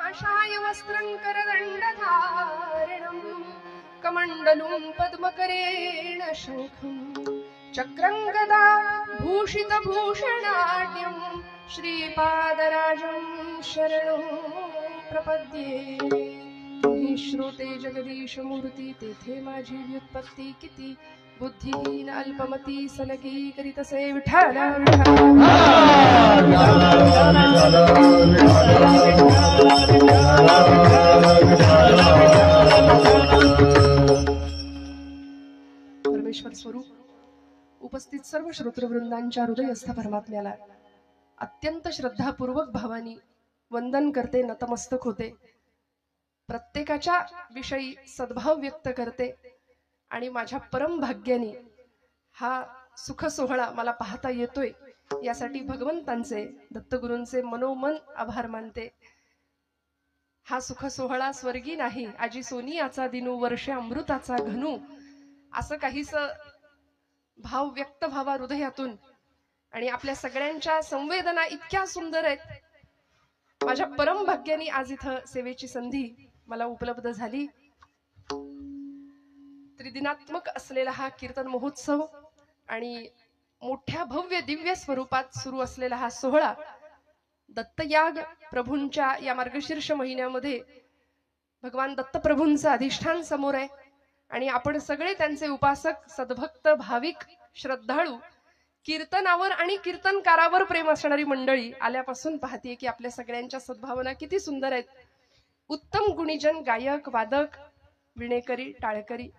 काषाय वस्त्रं करदण्डधारिणं कमण्डलुं पद्मकरेण शङ्खं चक्रं गदा भूषितभूषणाढ्यं श्रीपादराजं शरणं प्रपद्ये। हि श्रुते जगदीशमूर्ती तेथे माझी व्युत्पत्ती किती बुद्धिहीन अल्पमती सलगी करीतसे विठाल परमेश्वर स्वरूप उपस्थित सर्व श्रोतृवृंदांच्या हृदयस्थ परमात्म्याला अत्यंत श्रद्धापूर्वक भावानी वंदन करते, नतमस्तक होते, प्रत्येकाच्या विषयी सद्भाव व्यक्त करते आणि माझ्या परम भाग्याने हा सुख सोहळा मला पाहता येतोय यासाठी भगवंतांचे दत्तगुरूंचे मनोमन आभार मानते। हा सुख सोहळा स्वर्गी नाही, आजी सोनियाचा दिनू वर्षे अमृताचा घनू, असं काहीस भाव व्यक्त व्हावा हृदयातून। आणि आपल्या सगळ्यांच्या संवेदना इतक्या सुंदर आहेत, माझ्या परम भाग्याने आज इथं सेवेची संधी मला उपलब्ध झाली। त्रिदिनात्मक असलेला हा कीर्तन महोत्सव आणि मोठ्या भव्य दिव्य स्वरूपात सुरू असलेला हा सोहळा दत्तयाग प्रभूंच्या या मार्गशीर्ष महिन्यामध्ये भगवान दत्तप्रभूंचं अधिष्ठान समोर आहे आणि आपण सगळे त्यांचे उपासक, सद्भक्त, भाविक, श्रद्धाळू, कीर्तनावर आणि कीर्तनकारावर प्रेम असणारी मंडळी आल्यापासून पाहते की आपल्या सगळ्यांच्या सद्भावना किती सुंदर आहेत। उत्तम गुणीजन, गायक, वादक, विणेकरी, टाळकरी,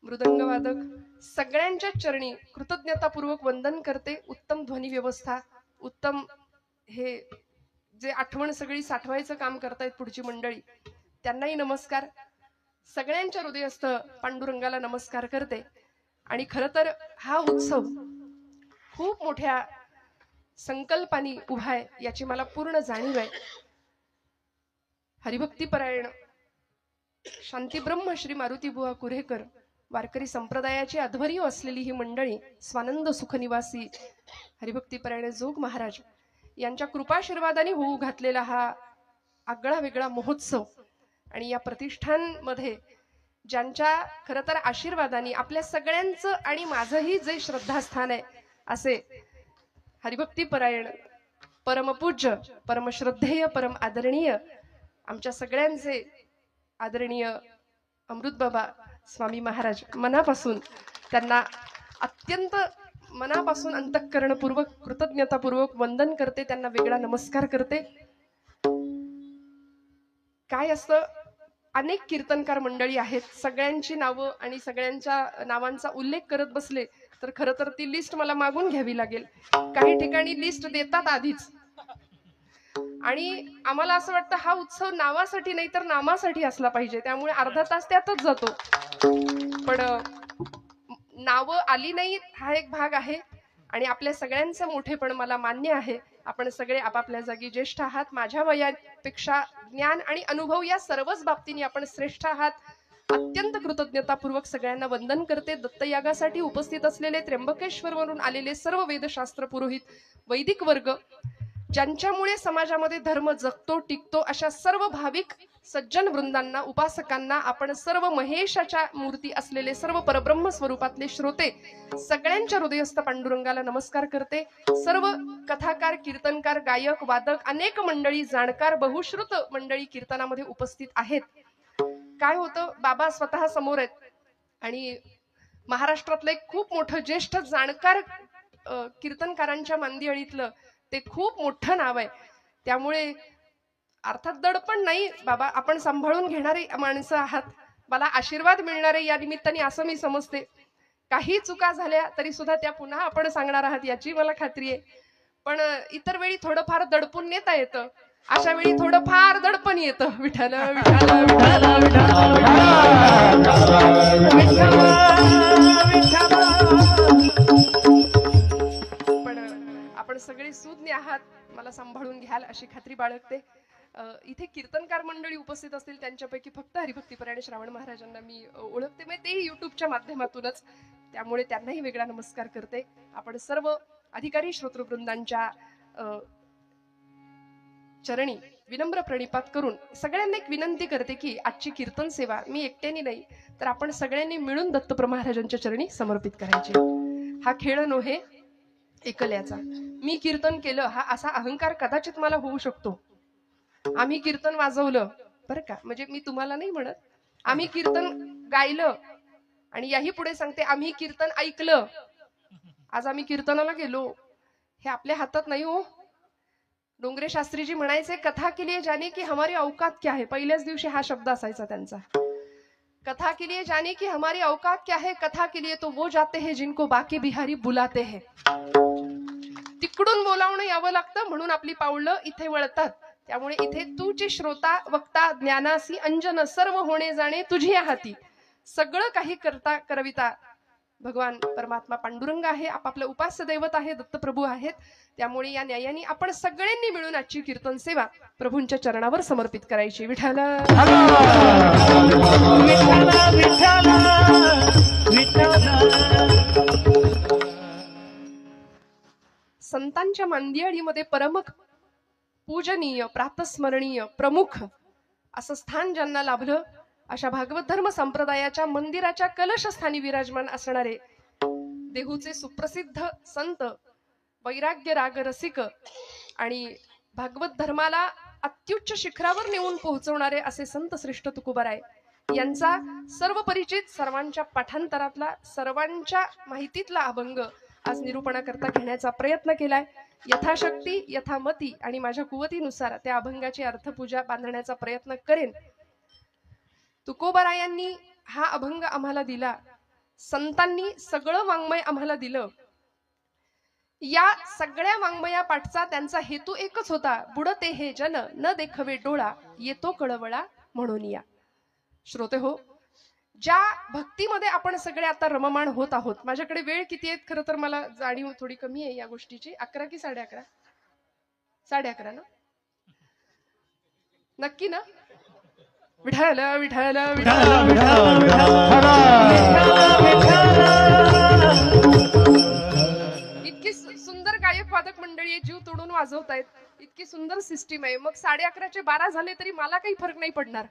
मृदंग वादक सगळ्यांच्या चरणी कृतज्ञतापूर्वक वंदन करते। उत्तम ध्वनी व्यवस्था, उत्तम हे जे आठवण सगळी साठवायचं काम करतायत पुढची मंडळी, त्यांनाही नमस्कार। सगळ्यांच्या हृदयस्थ पांडुरंगाला नमस्कार करते। आणि खरं तर हा उत्सव खूप मोठ्या संकल्पानी उभा आहे याची मला पूर्ण जाणीव आहे। हरिभक्तीपरायण शांतीब्रह्म श्री मारुतीबुवा कुरेकर वारकरी संप्रदायाची अध्वर्यू असलेली ही मंडळी, स्वानंद सुखनिवासी हरिभक्तीपरायण जोग महाराज यांच्या कृपाशीर्वादाने होऊ घातलेला हा आगळा वेगळा महोत्सव आणि या प्रतिष्ठानमध्ये ज्यांच्या खरं तर आशीर्वादाने आपल्या सगळ्यांचं आणि माझंही जे श्रद्धास्थान आहे असे हरिभक्तीपरायण परमपूज्य, परमश्रद्धेय, परम आदरणीय आमच्या सगळ्यांचे आदरणीय अमृतबाबा स्वामी महाराज, मनापासून त्यांना अत्यंत मनापासून अंतःकरणपूर्वक कृतज्ञतापूर्वक वंदन करते, त्यांना वेगळा नमस्कार करते। काय असतं, अनेक कीर्तनकार मंडळी आहेत, सगळ्यांची नावं आणि सगळ्यांच्या नावांचा उल्लेख करत बसले तर खरं तर ती लिस्ट मला मागून घ्यावी लागेल। काही ठिकाणी लिस्ट देतात आधीच आणि आम्हाला असं वाटतं हा उत्सव नावासाठी नाही तर नामासाठी असला पाहिजे, त्यामुळे अर्धा तास त्यातच जातो। पण नावं आली नाही हा एक भाग आहे आणि आपल्या सगळ्यांचं मोठेपण मला मान्य आहे। आपण सगळे आपापल्या जागी ज्येष्ठ आहात, माझ्या वयापेक्षा ज्ञान आणि अनुभव या सर्वच बाबतीने आपण श्रेष्ठ आहात। अत्यंत कृतज्ञतापूर्वक सगळ्यांना वंदन करते। दत्तयागासाठी उपस्थित असलेले त्र्यंबकेश्वरवरून आलेले सर्व वेदशास्त्र पुरोहित, वैदिक वर्ग, ज्यांच्यामुळे समाजामध्ये धर्म जगतो टिकतो, अशा सर्व भाविक सज्जन वृंदांना, उपासकांना, आपण सर्व महेशाच्या मूर्ती असलेले सर्व परब्रह्म स्वरूपातले श्रोते सगळ्यांच्या हृदयस्थ पांडुरंगाला नमस्कार करते। सर्व कथाकार, कीर्तनकार, गायक, वादक, अनेक मंडळी, जाणकार, बहुश्रुत मंडळी कीर्तनामध्ये उपस्थित आहेत। काय होतं, बाबा स्वतः समोर आहेत आणि महाराष्ट्रातलं एक खूप मोठं ज्येष्ठ जाणकार कीर्तनकारांच्या मांदियाळीतलं ते खूप मोठं नाव आहे, त्यामुळे अर्थात दडपण नाही, बाबा आपण सांभाळून घेणारे माणसं आहात, मला आशीर्वाद मिळणारे या निमित्ताने असं मी समजते। काही चुका झाल्या तरी सुद्धा त्या पुन्हा आपण सांगणार आहात याची मला खात्री आहे। पण इतर वेळी थोडंफार दडपून नेता येतं, अशा वेळी थोडंफार दडपण येतं। विठ्ठल विठ्ठल पण आपण सगळे सुज्ञ आहात, मला सांभाळून घ्याल अशी खात्री बाळगते। इथे कीर्तनकार मंडळी उपस्थित असतील त्यांच्यापैकी फक्त हरिभक्तीपरायण श्रावण महाराजांना मी ओळखते, म्हणजे तेही युट्यूबच्या माध्यमातूनच, त्यामुळे त्यांनाही वेगळा नमस्कार करते। आपण सर्व अधिकारी श्रोतृवृंदांच्या चरणी विनम्र प्रणिपात करून सगळ्यांना एक विनंती करते की आजची कीर्तन सेवा मी एकट्याने नाही तर आपण सगळ्यांनी मिळून दत्तप्रभू महाराजांच्या चरणी समर्पित करायची. हा खेळ नव्हे एकल्याचा. मी कीर्तन केलं हा असा अहंकार कदाचित मला होऊ शकतो. आम्ही कीर्तन वाजवलं बरं का, म्हणजे मी तुम्हाला नाही म्हणत, आम्ही कीर्तन गायलं आणि याही पुढे सांगते आम्ही कीर्तन ऐकलं. आज आम्ही कीर्तनाला गेलो हे आपल्या हातात नाही हो. डोंगरे शास्त्रीजी म्हणायचे कथा के लिए जाने की हमारी औकात क्या है. पहिल्याच दिवशी हा शब्द असायचा त्यांचा. कथा के लिए जाने की हमारी औकात क्या है, कथा के लिए तो वो जाते हैं जिनको बाकी बिहारी बुलाते हैं. तिकडून बोलावणं यावं लागतं म्हणून आपली पावलं इथे वळतात. त्यामुळे इथे तूची श्रोता वक्ता ज्ञानासी अंजन सर्व होणे जाणे तुझी हाती. सगळं काही करता करविता भगवान परमात्मा पांडुरंग आहे. आपापलं उपास्य दैवत आहे, दत्तप्रभू आहेत. त्यामुळे या न्यायाने आपण सगळ्यांनी मिळून आजची कीर्तन सेवा प्रभूंच्या चरणावर समर्पित करायची. विठ्ठल संतांच्या मांदियाळीमध्ये परमक पूजनीय प्रातस्मरणीय प्रमुख असं स्थान ज्यांना लाभलं अशा भागवत धर्म संप्रदायाच्या मंदिराच्या कलशस्थानी विराजमान असणारे देहूचे सुप्रसिद्ध संत वैराग्य राग रसिक आणि भागवत धर्माला अत्युच्च शिखरावर नेऊन पोहोचवणारे असे संत श्रेष्ठ तुकोबाराय यांचा सर्व परिचित सर्वांच्या पाठांतरातला सर्वांच्या माहितीतला अभंग आज निरूपणाकरता घेण्याचा प्रयत्न केलाय. यथाशक्ती यथामती आणि माझ्या कुवतीनुसार त्या अभंगाची अर्थपूजा बांधण्याचा प्रयत्न करेन. तुकोबारायांनी हा अभंग आम्हाला दिला. संतांनी सगळं वाङ्मय आम्हाला दिलं. या सगळ्या वाङ्मया पाठचा त्यांचा हेतू एकच होता. बुडते हे जन न देखवे डोळा येतो कळवळा म्हणून या. श्रोते हो, ज्या भक्तीमध्ये आपण सगळे आता रममाण होत आहोत. माझ्याकडे वेळ किती आहेत खरं तर मला जाणीव थोडी कमी आहे या गोष्टीची. 11 की 11:30? 11:30 ना? नक्की ना? विठ्ठल विठ्ठल इतकी सुंदर गायक वादक मंडळी आहे, जीव तोडून वाजवतायत. इतकी सुंदर सिस्टीम आहे. मग 11:30चे 12 झाले तरी मला काही फरक नाही पडणार.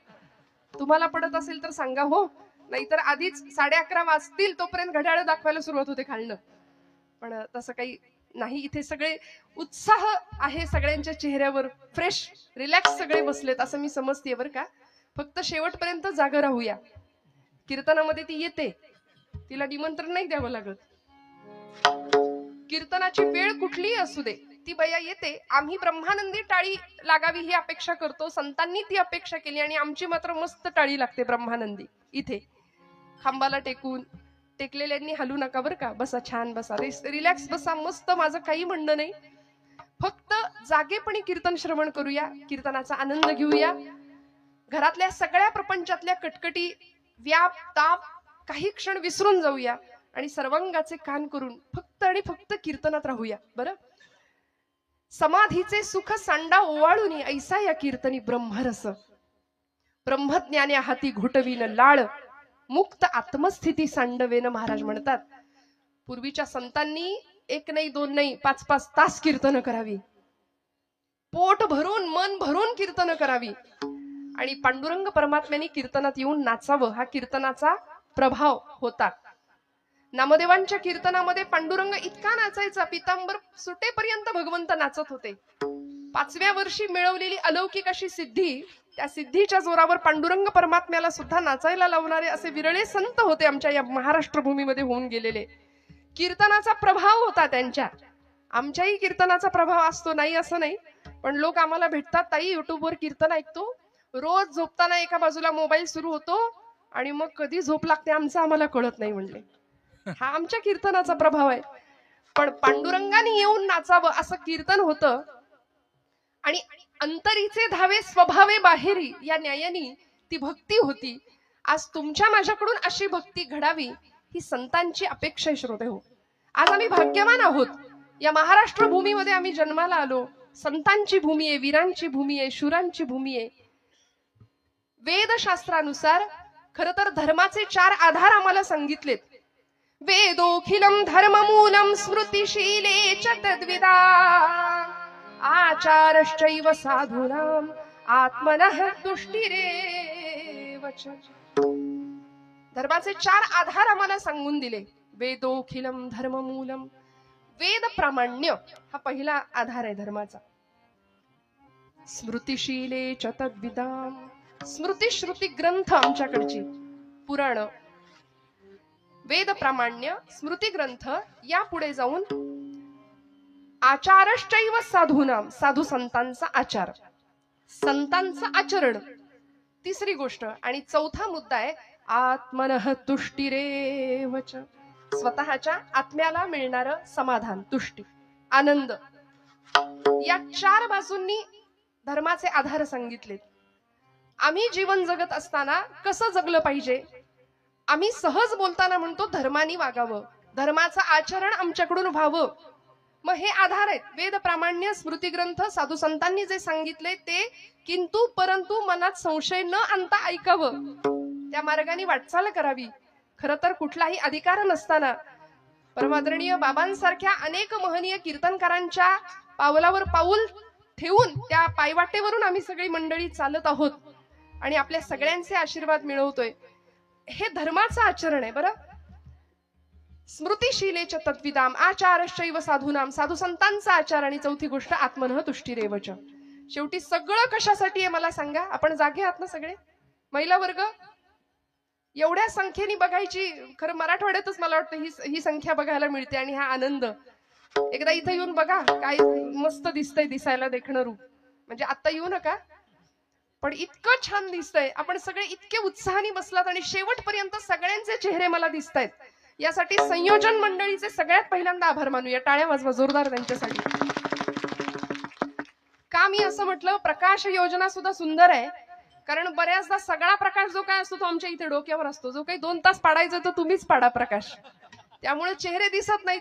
तुम्हाला पडत असेल तर सांगा हो, नाहीतर आधीच 11:30 वाजतील तोपर्यंत घड्याळ दाखवायला सुरुवात होते खालनं. पण तसं काही नाही. इथे सगळे उत्साह आहे सगळ्यांच्या चेहऱ्यावर. फ्रेश रिलॅक्स सगळे बसलेत असं मी समजते बरं का. फक्त शेवटपर्यंत जागा राहूया. कीर्तनामध्ये ती येते, तिला निमंत्रण नाही द्यावं लागत. कीर्तनाची वेळ कुठलीही असू दे ती बया येते. आम्ही ब्रह्मानंदी टाळी लागावी ही अपेक्षा करतो. संतांनी ती अपेक्षा केली आणि आमची मात्र मस्त टाळी लागते ब्रह्मानंदी. इथे खांबाला टेकलेल्यांनी हलू नका बरं का. बसा, छान बसा, रिलॅक्स बसा, मस्त. माझं काही म्हणणं नाही. फक्त जागेपणी कीर्तन श्रवण करूया, कीर्तनाचा आनंद घेऊया. घरातल्या सगळ्या प्रपंचातल्या कटकटी व्याप ताप काही क्षण विसरून जाऊया आणि सर्वांगाचे कान करून फक्त आणि फक्त कीर्तनात राहूया. बरं, समाधीचे सुख सांडा ओवाळून ऐसा या कीर्तनी ब्रह्मरस. ब्रह्मज्ञाने हाती घुटवीन लाळ मुक्त आत्मस्थिती सांडवेन महाराज म्हणतात. पूर्वीच्या संतांनी 1 नाही 2 नाही 5-5 तास कीर्तन करावी. पोट भरून मन भरून कीर्तन करावी आणि पांडुरंग परमात्म्याने कीर्तनात येऊन नाचावं हा कीर्तनाचा प्रभाव होता. नामदेवांच्या कीर्तनामध्ये पांडुरंग इतका नाचायचा, पितांबर सुटेपर्यंत भगवंत नाचत होते. 5व्या वर्षी मिळवलेली अलौकिक अशी सिद्धी, त्या सिद्धीच्या जोरावर पांडुरंग परमात्म्याला सुद्धा नाचायला लावणारे असे विरळे संत होते आमच्या या महाराष्ट्र भूमीमध्ये होऊन गेलेले. कीर्तनाचा प्रभाव होता त्यांच्या. आमच्याही कीर्तनाचा प्रभाव असतो, नाही असं नाही. पण लोक आम्हाला भेटतात, ताई युट्यूबवर कीर्तन ऐकतो, रोज झोपताना एका बाजूला मोबाईल सुरू होतो आणि मग कधी झोप लागते आमचं आम्हाला कळत नाही म्हणले. हा आमच्या कीर्तनाचा प्रभाव आहे. पण पांडुरंगाने येऊन नाचावं असं कीर्तन होतं आणि अंतरीचे धावे स्वभावे बाहेरी या न्यायानी ती भक्ती होती. आज तुमच्या माझ्याकडून अशी भक्ती घडावी ही संतांची अपेक्षा आहे. श्रोते हो, आज आम्ही भाग्यवान आहोत. या महाराष्ट्र भूमीमध्ये आम्ही जन्माला आलो. संतांची भूमी आहे, वीरांची भूमी आहे, शूरांची भूमी आहे. वेदशास्त्रानुसार खर तर धर्माचे 4 आधार आम्हाला सांगितलेत. वेदोखिलम धर्ममूलम स्मृतिशीले च तद्विदा. आचारश्चैव साधूनाम आत्मनः तुष्टिरेव च. धर्माचे 4 आधार आम्हाला सांगून दिले. वेदोखिलम धर्ममूलम. वेद प्रामाण्य हा पहिला आधार आहे धर्माचा. स्मृतिशीले च तद्विदाम. स्मृती श्रुती ग्रंथ आमच्याकडची पुराण, वेद प्रामाण्य, स्मृती ग्रंथ, या पुढे जाऊन आचारश्चैव साधूनाम. साधू संतांचा आचार, संतांचं आचरण, तिसरी गोष्ट. आणि चौथा मुद्दा आहे आत्मनः तुष्टिरेव च. स्वतःच्या आत्म्याला मिळणारं समाधान, तुष्टी, आनंद. या 4 बाजूंनी धर्माचे आधार सांगितले. आम्ही जीवन जगत असताना कसं जगलं पाहिजे. आम्ही सहज बोलताना म्हणतो धर्मानी वागावं, धर्माचं आचरण आमच्याकडून व्हावं. मग हे आधार आहेत. वेद प्रामाण्य, स्मृती ग्रंथ, साधू संतांनी जे सांगितले ते किंतु परंतु मनात संशय न आणता ऐकावं, त्या मार्गाने वाटचाल करावी. खर तर कुठलाही अधिकार नसताना परमादरणीय बाबांसारख्या अनेक महनीय कीर्तनकारांच्या पावलावर पाऊल ठेवून त्या पायवाटेवरून आम्ही सगळी मंडळी चालत आहोत आणि आपल्या सगळ्यांचे आशीर्वाद मिळवतोय. हे धर्माचं आचरण आहे. बरं, स्मृतिशीलेच तद्विदाम आचारश्चैव साधूनाम. साधू संतांचा आचार. आणि चौथी गोष्ट आत्मनः तुष्टिरेव च. शेवटी सगळं कशासाठी आहे मला सांगा. आपण जागे आहात ना सगळे महिला वर्ग. एवढ्या संख्येने बघायची, खरं मराठवाड्यातच मला वाटतं ही संख्या बघायला मिळते. आणि हा आनंद एकदा इथं येऊन बघा, काय मस्त दिसतंय, दिसायला देखणं रूप. म्हणजे आता येऊ नका, पण इतकं छान दिसतंय. आपण सगळे इतके उत्साहाने बसलात आणि शेवटपर्यंत सगळ्यांचे चेहरे मला दिसतायत. यासाठी संयोजन मंडळीचे सगळ्यात पहिल्यांदा आभार मानूया. टाळ्या वाजवा जोरदार त्यांच्यासाठी. का मी असं म्हटलं, प्रकाश योजना सुद्धा सुंदर आहे. कारण बऱ्याचदा सगळा प्रकाश जो काय असतो तो आमच्या इथे डोक्यावर असतो. जो काही 2 तास पाडायचा तो तुम्हीच पाडा प्रकाश. त्यामुळे चेहरे दिसत नाहीत,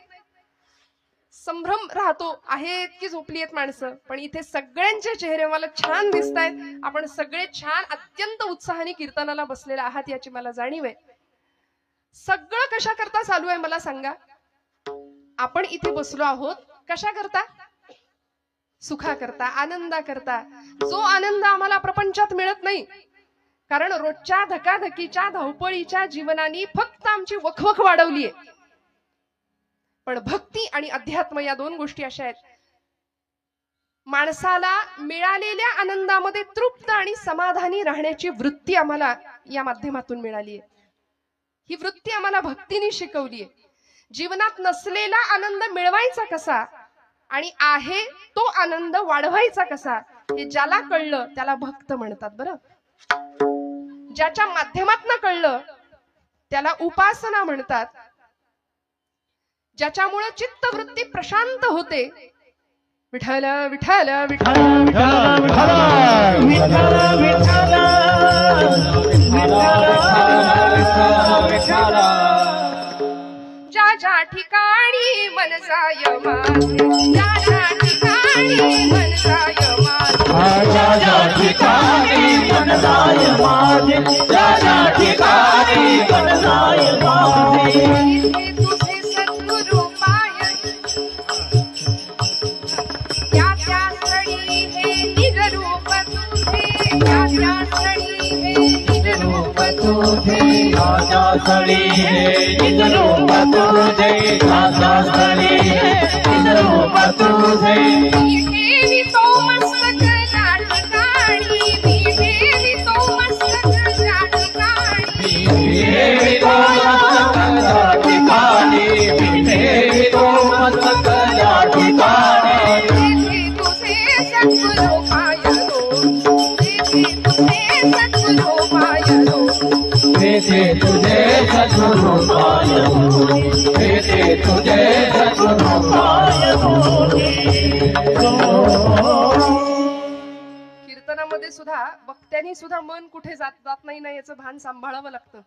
संभ्रम राहतो. आहेत की झोपली आहेत माणसं. पण इथे सगळ्यांचे चेहरे मला छान दिसतायत. आपण सगळे छान अत्यंत उत्साहाने कीर्तनाला बसलेले आहात याची मला जाणीव आहे. सगळं कशा करता चालू आहे मला सांगा. आपण इथे बसलो आहोत कशा करता. सुखा करता, आनंदा करता. जो आनंद आम्हाला प्रपंचात मिळत नाही. कारण रोजच्या धकाधकीच्या धावपळीच्या जीवनाने फक्त आमची वखवख वाढवलीये. पण भक्ती आणि अध्यात्म या 2 गोष्टी अशा आहेत, माणसाला मिळालेल्या आनंदामध्ये तृप्त आणि समाधानी राहण्याची वृत्ती आम्हाला या माध्यमातून मिळाली आहे. ही वृत्ती आम्हाला भक्तीने शिकवली आहे. जीवनात नसलेला आनंद मिळवायचा कसा आणि आहे तो आनंद वाढवायचा कसा, हे ज्याला कळलं त्याला भक्त म्हणतात. बरं, ज्याच्या माध्यमातून कळलं त्याला उपासना म्हणतात. ज्याच्यामुळे चित्तवृत्ती प्रशांत होते. विठ्ठल विठ्ठल विठ्ठल ज्या ज्या ठिकाणी मन जाय माझे, ज्या ज्या ठिकाणी मन जाय माझे, ज्या ज्या ठिकाणी मन जाय माझे, ज्या ज्या ठिकाणी मन जाय माझे, तुझे सद्गुरु पाय, त्या त्या स्थळी हे निज रूप तुझे, त्या त्या स्थळी हे निज रूप तुझे, राजा स्थळी हे निज रूप तुझे, राजा स्थळी हे निज रूप तुझे, मी ठेवी तो मस्तक ज्या ठिकाणी, मी ठेवी तो मस्तक ज्या ठिकाणी, देवी तो मस्तक ज्या ठिकाणी, देवी तो मस्तक ज्या ठिकाणी, तेथे तुझे सद्गुरु पायलो, तेथे तुझे सद्गुरु पायलो, तेथे तुझे सद्गुरु पायलो, तेथे तुझे सद्गुरु पायलो. कीर्तनामध्ये सुद्धा वक्त्यांनी सुद्धा मन कुठे जात नाही ना याचं भान सांभाळावं लागतं.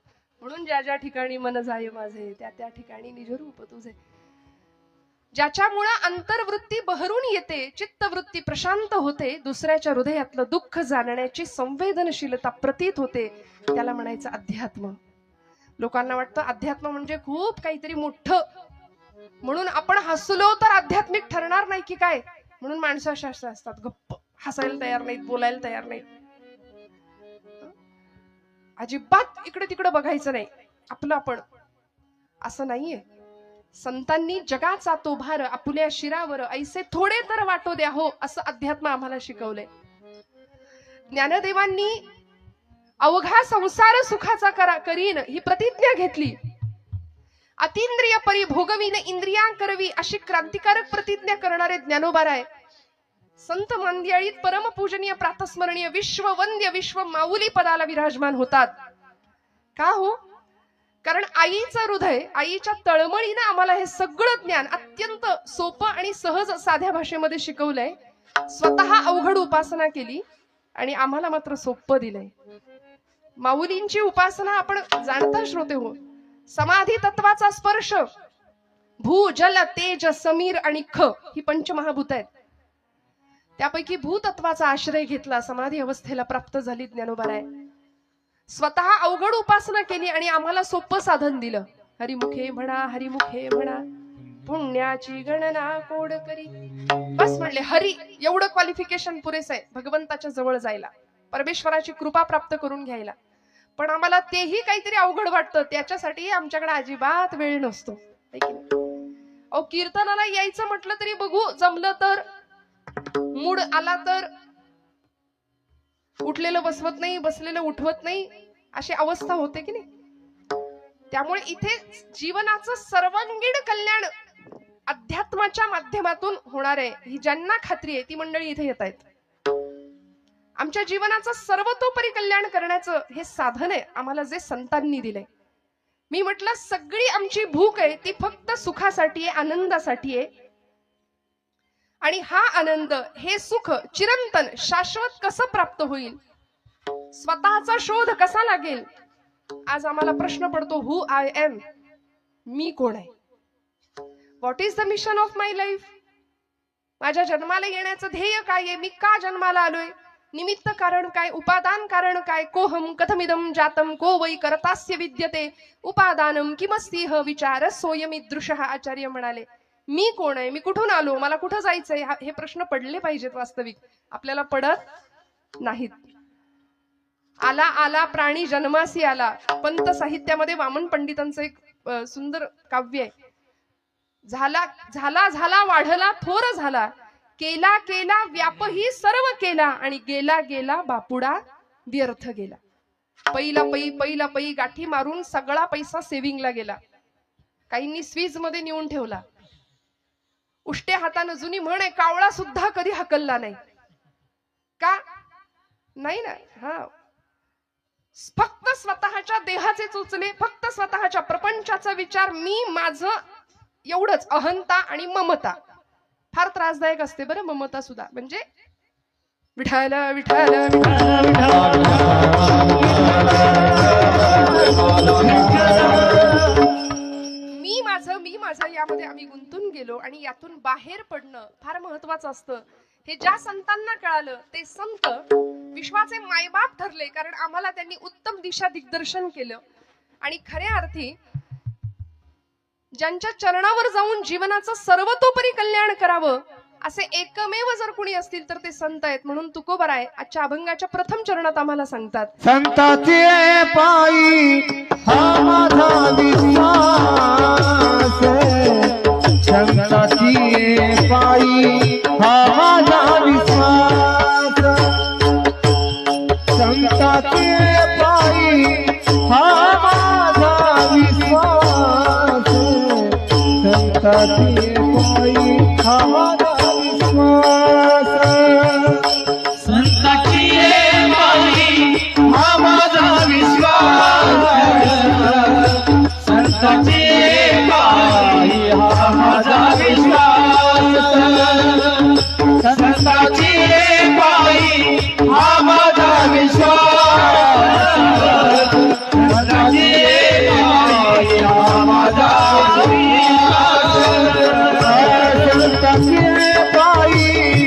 म्हणून ज्या ज्या ठिकाणी मन जाय माझे, त्या त्या ठिकाणी निज रूप तुझे. ज्याच्यामुळं अंतर्वृत्ती बहरून येते, चित्तवृत्ती प्रशांत होते, दुसऱ्याच्या हृदयातलं दुःख जाणण्याची संवेदनशीलता प्रतीत होते, त्याला म्हणायचं अध्यात्म. लोकांना वाटतं अध्यात्म म्हणजे खूप काहीतरी मोठं, म्हणून आपण हसलो तर आध्यात्मिक ठरणार नाही की काय. म्हणून माणसं अशा असतात, गप्प, हसायला तयार नाहीत, बोलायला तयार नाहीत, अजिबात इकडे तिकडे बघायचं नाही, आपलं आपण. असं नाहीये. संतांनी जगाचा तो भार आपुल्या शिरावर ऐसे थोडे तर वाटो द्या हो, असं अध्यात्म आम्हाला शिकवलंय. ज्ञानदेवांनी अवघा संसार सुखाचा करीन ही प्रतिज्ञा घेतली. अतींद्रिय परी भोगवीन इंद्रिया करवी अशी क्रांतिकारक प्रतिज्ञा करणारे ज्ञानोबा राय संत मंदिराळीत परमपूजनीय प्रातस्मरणीय विश्ववंद्य विश्व माऊली पदाला विराजमान होतात. का हो? कारण आईचं हृदय, आईच्या तळमळीनं आम्हाला हे सगळं ज्ञान अत्यंत सोपं आणि सहज साध्या भाषेमध्ये शिकवलंय. स्वतः अवघड उपासना केली आणि आम्हाला मात्र सोपं दिलंय. माऊलींची उपासना आपण जाणता श्रोते हो. समाधी तत्वाचा स्पर्श, भू जल तेज समीर आणि ख ही पंचमहाभूत आहेत. त्यापैकी भूतत्वाचा आश्रय घेतला, समाधी अवस्थेला प्राप्त झाली ज्ञानोबाराय. स्वतः अवघड उपासना केली आणि आम्हाला सोपं साधन दिलं. हरिमुखे म्हणा, हरिमुखे म्हणा, पुण्याची गणना कोड करी. बस म्हणले हरी, एवढं क्वालिफिकेशन पुरेसं आहे भगवंताच्या जवळ जायला, परमेश्वराची कृपा प्राप्त करून घ्यायला. पण आम्हाला तेही काहीतरी अवघड वाटतं, त्याच्यासाठी आमच्याकडे अजिबात वेळ नसतो. अहो, कीर्तनाला यायचं म्हटलं तरी बघू, जमलं तर, मूड आला तर, उठलेलं बसवत नाही, बसलेलं उठवत नाही, अशी अवस्था होते की नाही. त्यामुळे इथे जीवनाचं सर्वांगीण कल्याण अध्यात्माच्या माध्यमातून होणार आहे ही ज्यांना खात्री आहे ती मंडळी इथे येत आहेत. आमच्या जीवनाचं सर्वतोपरी कल्याण करण्याचं हे साधन आहे आम्हाला जे संतांनी दिलंय. मी म्हटलं सगळी आमची भूक आहे ती फक्त सुखासाठी आहे, आनंदासाठी आहे. आणि हा आनंद, हे सुख चिरंतन शाश्वत कसं प्राप्त होईल, स्वतःचा शोध कसा लागेल. आज आम्हाला प्रश्न पडतो, हु आय एम, मी कोण आहे, what is the mission of my life. माझ्या जन्माला येण्याचं ध्येय काय आहे, मी का जन्माला आलोय, निमित्त कारण काय, उपादान कारण काय, कोहम कथमिदम जातम को वै करतास्य विद्यते उपादानम किमस्तिह विचार सोयमीदृशः. आचार्य म्हणाले, मी कोण आहे, मी कुठून आलो, मला कुठं जायचंय, हे प्रश्न पडले पाहिजेत. वास्तविक आपल्याला पडत नाहीत. आला आला प्राणी जन्मासी आला, पंत साहित्यामध्ये वामन पंडितांचं एक सुंदर काव्य आहे. झाला झाला झाला वाढला थोर झाला, केला केला व्यापही सर्व केला, आणि गेला गेला बापुडा व्यर्थ गेला. पहिला पै गाठी मारून सगळा पैसा सेव्हिंगला गेला, काहींनी स्वीज मध्ये नेऊन ठेवला. उष्ट्या हातानं जुनी म्हण आहे, कावळा सुद्धा कधी हकलला नाही. का नाही ना. हा, फक्त स्वतःच्या देहाचे चोचले, फक्त स्वतःच्या प्रपंचाचा विचार, मी माझं, एवढंच. अहंता आणि ममता फार त्रासदायक असते बरं, ममता सुद्धा. म्हणजे विठाल विठाल मी माझं यामध्ये आम्ही गुंतून गेलो आणि यातून बाहेर पडणं फार महत्वाचं असतं. हे ज्या संतांना कळालं ते संत विश्वाचे मायबाप ठरले, कारण आम्हाला त्यांनी उत्तम दिशा दिग्दर्शन केलं. आणि खऱ्या अर्थी ज्यांच्या चरणावर जाऊन जीवनाचं सर्वतोपरी कल्याण करावं असे एकमेव जर कुणी असतील तर ते संत आहेत. म्हणून तुकोबाराय आजच्या अभंगाच्या प्रथम चरणात आम्हाला सांगतात, संताचे पायी हा माझा विश्वास, संताचे पायी हा माझा विश्वास, संताचे पायी हा माझा विश्वास, संताचे पायी हा माझा विश्वास, संताची पायी हा माझा विश्वास, संताची पायी हा माझा विश्वास, संताची पायी हा माझा विश्वास, संताची पायी हा माझा विश्वास, संताची पायी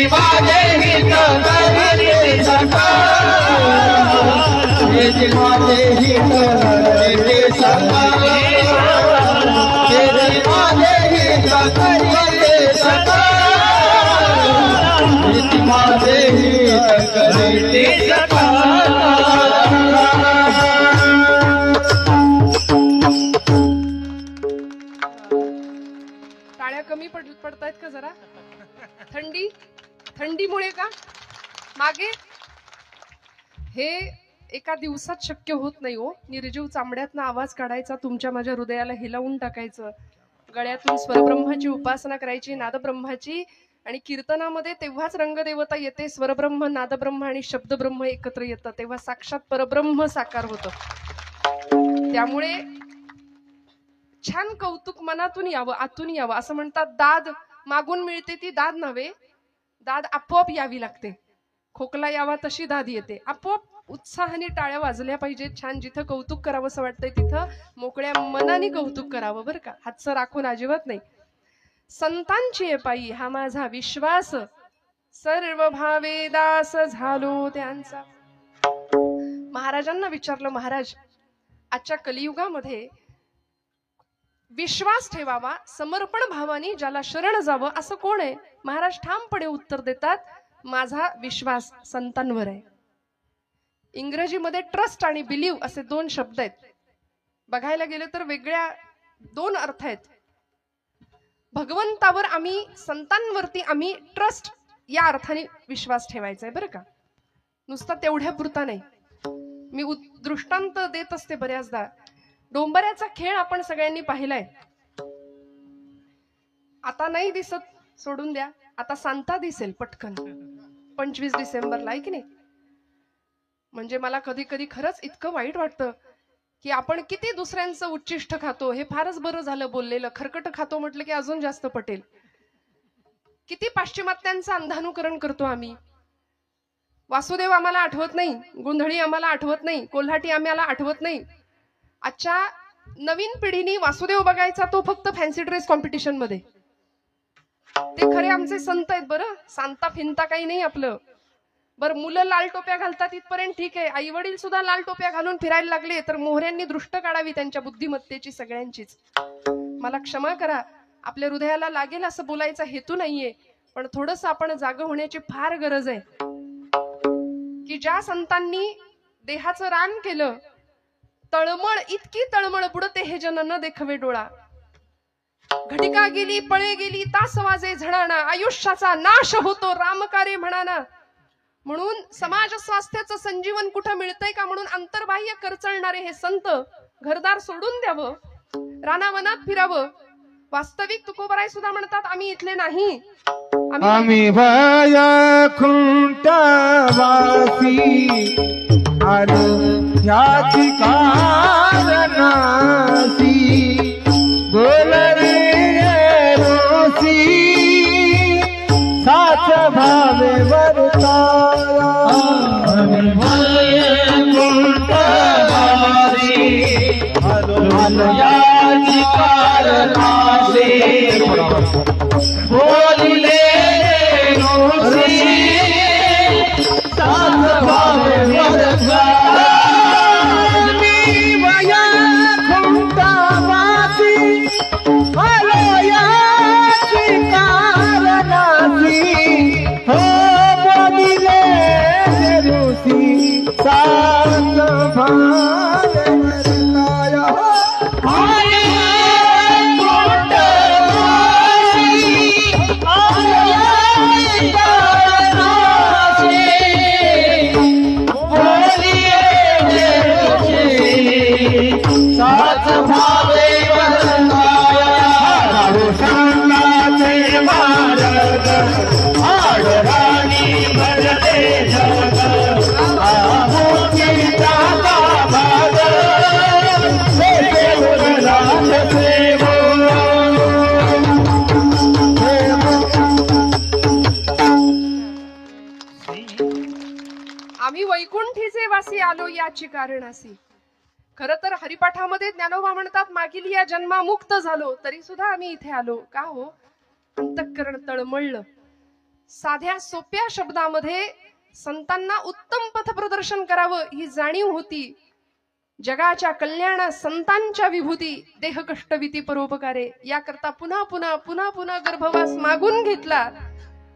हेची माझे हित करीते सकाळ हेची माझे हित करीते सकाळ हेची माझे हित करीते सकाळ हेची माझे हित करीते सकाळ टाळ्या कमी पडतायत का जरा? थंडीमुळे का मागे? हे एका दिवसात शक्य होत नाही हो. निर्जीव चांबड्यातनं आवाज काढायचा, तुमच्या माझ्या हृदयाला हिलावून टाकायचं, गळ्यातून स्वरब्रह्माची उपासना करायची, नादब्रह्माची. आणि कीर्तनामध्ये तेव्हाच रंगदेवता येते, स्वरब्रह्म, नादब्रह्म आणि शब्दब्रह्म एकत्र येतं, तेव्हा साक्षात परब्रह्म साकार होतं. त्यामुळे छान कौतुक मनातून यावं, आतून यावं. असं म्हणतात, दाद मागून मिळते ती दाद नव्हे, दाद आपोआप यावी लागते. खोकला यावा तशी दाद येते आपोआप. उत्साहाने टाळ्या वाजल्या पाहिजेत. छान जिथं कौतुक करावं असं वाटतंय तिथं मोकळ्या मनाने कौतुक करावं बरं का, हातचं राखून अजिबात नाही. संतांची आहे पायी हा माझा विश्वास, सर्व भावे दास झालो त्यांचा. महाराजांना विचारलं, महाराज आजच्या कलियुगामध्ये विश्वास ठेवावा, समर्पण भावाने ज्याला शरण जावं असं कोण आहे? महाराज ठामपणे उत्तर देतात, माझा विश्वास संतांवर आहे. इंग्रजीमध्ये ट्रस्ट आणि बिलीव असे दोन शब्द आहेत. बघायला गेलं तर वेगळ्या दोन अर्थ आहेत. भगवंतावर आम्ही, संतांवरती आम्ही ट्रस्ट या अर्थाने विश्वास ठेवायचा आहे बरं का, नुसता तेवढ्या पुरता नाही. मी दृष्टांत देत असते बऱ्याचदा. डोंबऱ्याचा खेळ आपण सगळ्यांनी पाहिलाय. आता नाही दिसत, सोडून द्या. आता सांता दिसेल पटकन 25 डिसेंबरला, आहे की नाही? म्हणजे मला कधी कधी खरंच इतकं वाईट वाटतं की आपण किती दुसऱ्यांचं उच्चिष्ट खातो. हे फारच बरं झालं बोललेलं. खरकट खातो म्हटलं की अजून जास्त पटेल. किती पाश्चिमात्यांचं अंधानुकरण करतो आम्ही. वासुदेव आम्हाला आठवत नाही, गोंधळी आम्हाला आठवत नाही, कोल्हाटी आम्हाला आठवत नाही. आजच्या नवीन पिढीने वासुदेव बघायचा तो फक्त फॅन्सी ड्रेस कॉम्पिटिशन मध्ये. ते खरे आमचे संत आहेत बरं, सांता फिंता काही नाही आपलं. बरं, मुलं लाल टोप्या घालतात इथपर्यंत ठीक आहे, आई वडील सुद्धा लाल टोप्या घालून फिरायला लागले तर मोहऱ्यांनी दृष्ट काढावी त्यांच्या बुद्धिमत्तेची सगळ्यांचीच. मला क्षमा करा, आपल्या हृदयाला लागेल असं बोलायचा हेतू नाहीये, पण थोडस आपण जाग होण्याची फार गरज आहे. की ज्या संतांनी देहाचं रान केलं, तळमळ इतकी तळमळ बुडते हे जन न देखवे डोळा. घटिका गेली, पळे गेली, तास वाजे झणाना, आयुष्याचा नाश होतो रामकार्य म्हणाना. म्हणून समाज स्वास्थ्याचं संजीवन कुठं मिळतंय का म्हणून अंतर्बाह्य करचळणारे हे संत घरदार सोडून द्यावं, रानावनात फिरावं. वास्तविक तुकोबराय सुद्धा म्हणतात, आम्ही इथले नाही, आम्ही वैकुंठ वासी आलो ह्याची कारणासी. बोलरे रोसी साच भावे वर्ताया. आम्ही वैकुंठ वासी आलो ह्याची कारणासी. बोलिले रोसी साच भावे वर्ताया. मी वैकुंठ वासी आलो ह्याची कारणासी. हो बोलिले रोसी साच भावे वर्ताया. साच भावे वर्ताया. संताचे मार्ग आडराणी भरले जग. आहुतीचा भाग देवराज सेवो. आम्ही वैकुंठीचे वासी आलो याची कारणासी. खरं तर हरिपाठामध्ये ज्ञानोबा म्हणतात, मागील या जन्मा मुक्त झालो तरी सुद्धा आम्ही इथे आलो. का हो? अंतःकरण तळमळलं. साध्या सोप्या शब्दामध्ये संतांना उत्तम पथप्रदर्शन करावं ही जाणीव होती. जगाच्या कल्याणा संतांच्या विभूती देह कष्टविती परोपकारे याकरता पुन्हा पुन्हा पुन्हा पुन्हा गर्भवास मागून घेतला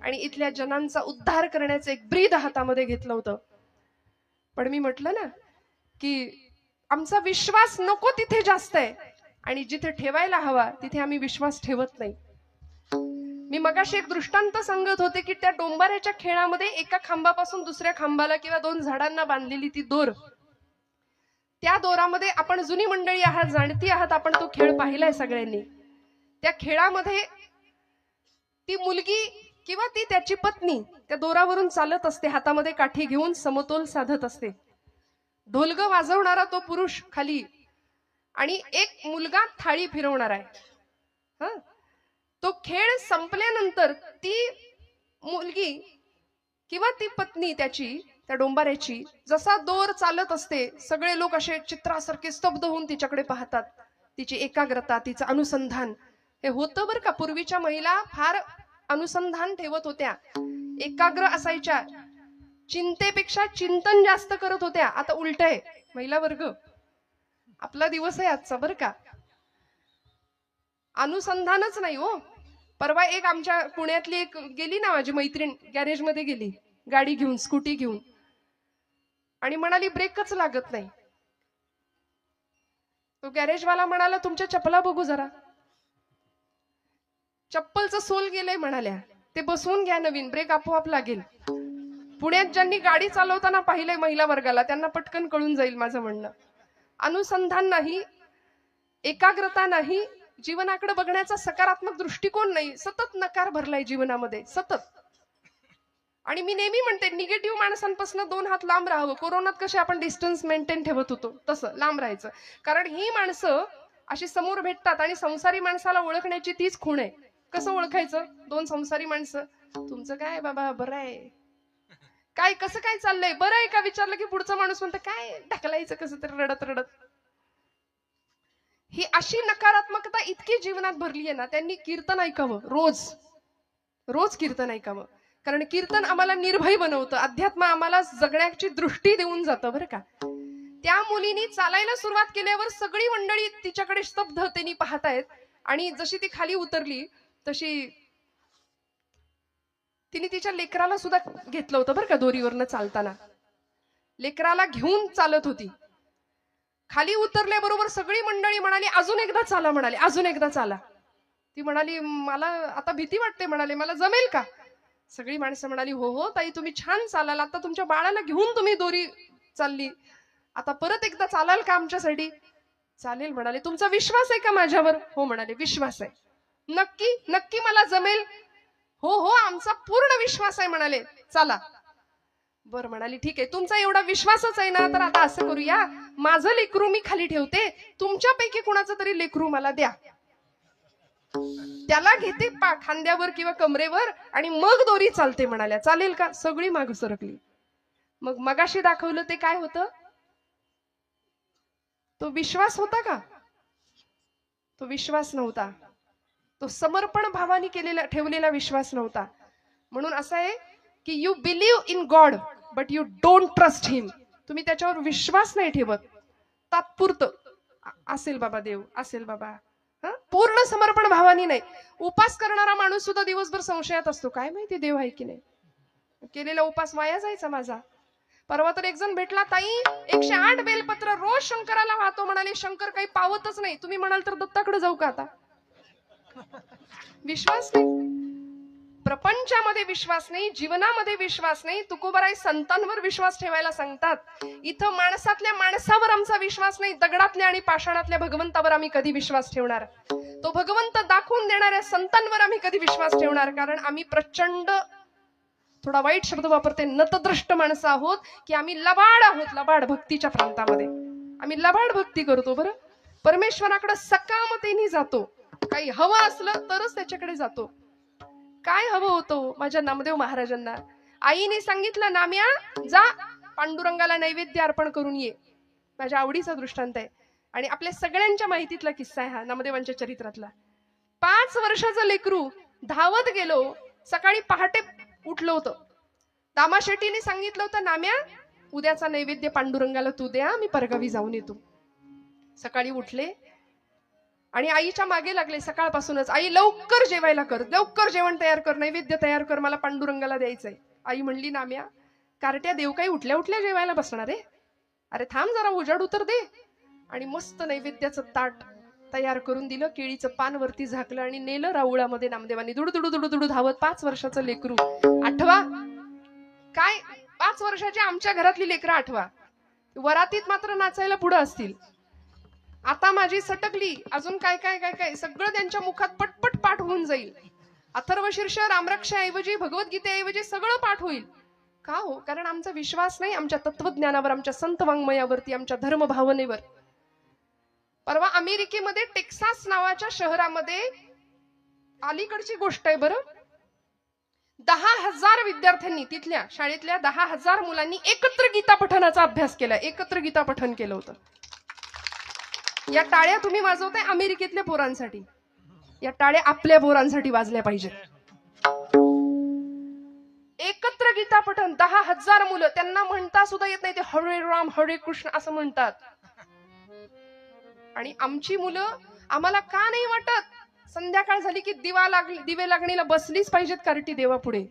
आणि इथल्या जनांचा उद्धार करण्याचं एक ब्रीद हातामध्ये घेतलं होतं. पण मी म्हटलं ना की आमचा विश्वास नको तिथे जास्त आहे आणि जिथे ठेवायला हवा तिथे आम्ही विश्वास ठेवत नाही. मी मगाशी एक दृष्टांत सांगत होते की त्या डोंबाऱ्याच्या खेळामध्ये एका खांबापासून दुसऱ्या खांबाला किंवा दोन झाडांना बांधलेली ती दोर, त्या दोरामध्ये आपण जुनी मंडळी आहात, जाणती आहात, आपण तो खेळ पाहिलाय सगळ्यांनी. त्या खेळामध्ये ती मुलगी किंवा ती त्याची पत्नी त्या दोरावरून चालत असते, हातामध्ये काठी घेऊन समतोल साधत असते. ढोलग वाजवणारा तो पुरुष खाली आणि एक मुलगा थाळी फिरवणार आहे. तो खेळ संपल्यानंतर ती मुलगी किंवा ती पत्नी त्याची त्या डोंबाऱ्याची जसा दोर चालत असते सगळे लोक असे चित्रासारखे स्तब्ध होऊन तिच्याकडे पाहतात. तिची एकाग्रता, तिचं अनुसंधान हे होतं बरं का. पूर्वीच्या महिला फार अनुसंधान ठेवत होत्या, एकाग्र असायच्या, चिंतेपेक्षा चिंतन जास्त करत होत्या. आता उलट आहे, महिला वर्ग आपला दिवस आहे आजचा बरं का. अनुसंधानच नाही हो. परवा एक आमच्या पुण्यातली एक गेली ना माझी मैत्रीण, गॅरेज मध्ये गेली गाडी घेऊन, स्कूटी घेऊन, आणि म्हणाली ब्रेकच लागत नाही. तो गॅरेजवाला म्हणाला तुमच्या चपला बघू जरा. चप्पलचं सोल गेलंय म्हणाल्या, ते बसवून घ्या नवीन, ब्रेक आपोआप लागेल. पुण्यात ज्यांनी गाडी चालवताना पाहिलंय महिला वर्गाला त्यांना पटकन कळून जाईल माझं म्हणणं. अनुसंधान नाही, एकाग्रता नाही, जीवनाकडे बघण्याचा सकारात्मक दृष्टिकोन नाही, सतत नकार भरलाय जीवनामध्ये सतत. आणि मी नेहमी म्हणते निगेटिव्ह माणसांपासून 2 हात लांब राहावं. कोरोनात कसे आपण डिस्टन्स मेंटेन ठेवत होतो तसं लांब राहायचं. कारण ही माणसं अशी समोर भेटतात आणि संसारी माणसाला ओळखण्याची तीच खूण आहे. कसं ओळखायचं? 2 संसारी माणसं, तुमचं काय बाबा, बरं आहे काय, कसं काय चाललंय, बरं आहे का विचारलं की पुढचा माणूस म्हणतं काय ढकलायचं कसं तरी रडत रडत. ही अशी नकारात्मकता इतकी जीवनात भरली आहे ना. त्यांनी कीर्तन ऐकावं, रोज रोज कीर्तन ऐकावं. कारण कीर्तन आम्हाला निर्भय बनवतं, अध्यात्म आम्हाला जगण्याची दृष्टी देऊन जातं बरं का. त्या मुलीनी चालायला सुरुवात केल्यावर सगळी मंडळी तिच्याकडे स्तब्धतेने पाहतायत. आणि जशी ती खाली उतरली तशी तिने तिच्या लेकराला सुद्धा घेतलं होतं बरं का. दोरीवरनं चालताना लेकराला घेऊन चालत होती. खाली उतरल्याबरोबर सगळी मंडळी म्हणाली अजून एकदा चाला, म्हणाली अजून एकदा चाला. ती म्हणाली मला आता भीती वाटते, म्हणाले मला जमेल का. सगळी माणसं म्हणाली हो हो ताई तुम्ही छान चालाल, आता तुमच्या बाळाला घेऊन तुम्ही दोरी चालली, आता परत एकदा चालाल का आमच्यासाठी. चालेल म्हणाले. तुमचा विश्वास आहे का माझ्यावर? हो म्हणाले विश्वास आहे. नक्की नक्की मला जमेल? हो हो आमचा पूर्ण विश्वास आहे म्हणाले. चला. बर म्हणाली ठीक आहे, तुमचा एवढा विश्वासच आहे ना, तर आता असं करूया, माझं लेकरू मी खाली ठेवते, तुमच्यापैकी कुणाचं तरी लेकरू मला द्या, त्याला घेते खांद्यावर किंवा कमरेवर आणि मग दोरी चालते म्हणाल्या. चालेल का? सगळी माग सरकली. मग मगाशी दाखवलं ते काय होतं? तो विश्वास होता का? तो विश्वास नव्हता. तो समर्पण भावाने केलेला ठेवलेला विश्वास नव्हता. म्हणून असं आहे की you believe in God but you don't trust him. तुम्ही त्याच्यावर विश्वास नाही ठेवत, तात्पुरतं असेल बाबा देव, असेल बाबा, पूर्ण समर्पण भावानी नाही. उपास करणारा माणूस सुद्धा दिवसभर संशयात असतो, काय माहिती देव आहे की नाही, केलेला उपास वाया जायचा माझा. परवा तर एक जण भेटला, ताई 108 बेलपत्र रोज शंकराला वाहतो म्हणाले, शंकर काही पावतच नाही. तुम्ही म्हणाल तर दत्ताकडे जाऊ का आता? विश्वास नाही, प्रपंचामध्ये विश्वास नाही, जीवनामध्ये विश्वास नाही. तुकोबाराय संतांवर विश्वास ठेवायला सांगतात. इथं माणसातल्या माणसावर आमचा विश्वास नाही, दगडातल्या आणि पाषाणातल्या भगवंतावर आम्ही कधी विश्वास ठेवणार? तो भगवंत दाखवून देणाऱ्या संतांवर आम्ही कधी विश्वास ठेवणार? कारण आम्ही प्रचंड, थोडा वाईट शब्द वापरते, नतद्रष्ट माणसं आहोत की आम्ही लबाड आहोत. लबाड भक्तीच्या प्रांतामध्ये आम्ही लबाड भक्ती करतो. बरं, परमेश्वराकडे सकामतेने जातो, काही हवं असलं तरच त्याच्याकडे जातो. काय हवं होतं माझ्या नामदेव महाराजांना? आईने सांगितलं नाम्या जा पांडुरंगाला नैवेद्य अर्पण करून ये. माझ्या आवडीचा दृष्टांत आहे आणि आपल्या सगळ्यांच्या माहितीतला किस्सा आहे हा, नामदेवांच्या चरित्रातला. 5 वर्षाचं लेकरू धावत गेलो, सकाळी पहाटे उठलं होतं. दामा शेट्टीने सांगितलं होतं, नाम्या उद्याचा नैवेद्य पांडुरंगाला तू द्या, मी परगावी जाऊन येतो. सकाळी उठले आणि आईच्या मागे लागले सकाळपासूनच, आई लवकर जेवायला कर, लवकर जेवण तयार कर, नैवेद्य तयार कर, मला पांडुरंगाला द्यायचंय. आई म्हणली, नाम्या कारट्या देव काही उठल्या उठल्या जेवायला बसणार आहे, अरे थांब जरा उजाड उतर दे. आणि मस्त नैवेद्याचं ताट तयार करून दिलं, केळीचं पान वरती झाकलं आणि नेलं राऊळामध्ये नामदेवांनी. दुडू दुडू दुडू दुडू धावत 5 वर्षाचं लेकरू. आठवा काय, 5 वर्षाची आमच्या घरातली लेकरं आठवा, वरातीत मात्र नाचायला पुढे असतील. आता माझी सटकली, अजून काय काय काय काय सगळं त्यांच्या मुखात पटपट पाठ होऊन जाईल. अथर्वशीर्ष रामरक्षाऐवजी भगवद्गीतेऐवजी सगळं पाठ होईल. का हो? कारण आमचा विश्वास नाही आमच्या तत्वज्ञानावर, आमच्या संत वाङ्मयावरती, आमच्या धर्म भावनेवर. परवा अमेरिकेमध्ये टेक्सास नावाच्या शहरामध्ये, अलीकडची गोष्ट आहे बरं, 10,000 विद्यार्थ्यांनी, तिथल्या शाळेतल्या 10,000 मुलांनी एकत्र गीता पठणाचा अभ्यास केला, एकत्र गीता पठण केलं होतं. या टाळ्या तुम्ही वाजवताय अमेरिकेतल्या पोरांसाठी, या टाळ्या आपल्या पोरांसाठी वाजल्या पाहिजे. एकत्र गीता पठण 10,000 मुलं, त्यांना म्हणता सुद्धा येत नाही, ते हरे राम हरे कृष्ण असं म्हणतात. आणि आमची मुलं, आम्हाला का नाही वाटत संध्याकाळ झाली की दिवे लागणीला बसलीच पाहिजेत कार्टी देवापुढे,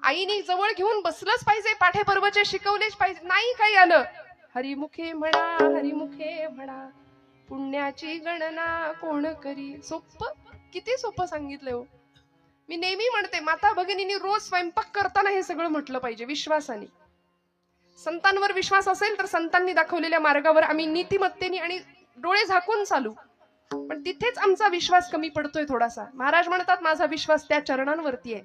आईने जवळ घेऊन बसलंच पाहिजे, पाठे पर्वचे शिकवलेच पाहिजे. नाही काही आलं, हरिमुखे म्हणा हरिमुखे म्हणा, पुण्याची गणना कोण करी. सोपं, किती सोपं सांगितलंय हो. मी नेहमी म्हणते, माता भगिनींनी रोज स्वयंपाक करताना हे सगळं म्हटलं पाहिजे विश्वासाने. संतांवर विश्वास असेल तर संतांनी दाखवलेल्या मार्गावर आम्ही नीतिमत्तेने आणि डोळे झाकून चालू. पण तिथेच आमचा विश्वास कमी पडतोय थोडासा. महाराज म्हणतात, माझा विश्वास त्या चरणांवरती आहे.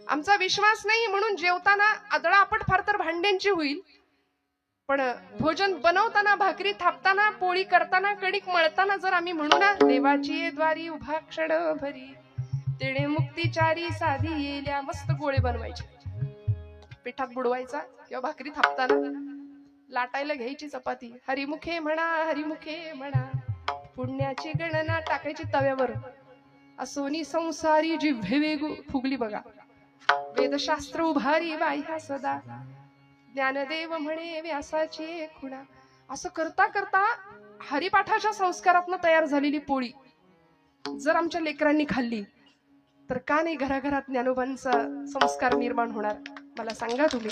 आमचा विश्वास नाही म्हणून जेवताना आदळापट फार तर भांड्यांची होईल, पण भोजन बनवताना, भाकरी थापताना, पोळी करताना, कणिक मळताना जर आम्ही म्हणू ना, देवाची द्वारी उभा क्षण भरी, तेणे मुक्तीचारी साधी येल्या, मस्त गोळे बनवायचे, पिठात बुडवायचा, किंवा भाकरी थापताना लाटायला घ्यायची चपाती, हरिमुखे म्हणा हरिमुखे म्हणा, पुण्याची गणना टाकायची तव्यावर, असोनी संसारी जिव्हे वेगू फुगली बघा, वेदशास्त्र उभारी बाह्या सदा, ज्ञानदेव म्हणे व्यासाची खुणा. असं करता करता हरिपाठाच्या संस्कारातनं तयार झालेली पोळी जर आमच्या लेकरांनी खाल्ली तर का नाही घराघरात ज्ञानोबांचा संस्कार निर्माण होणार? मला सांगा तुम्ही.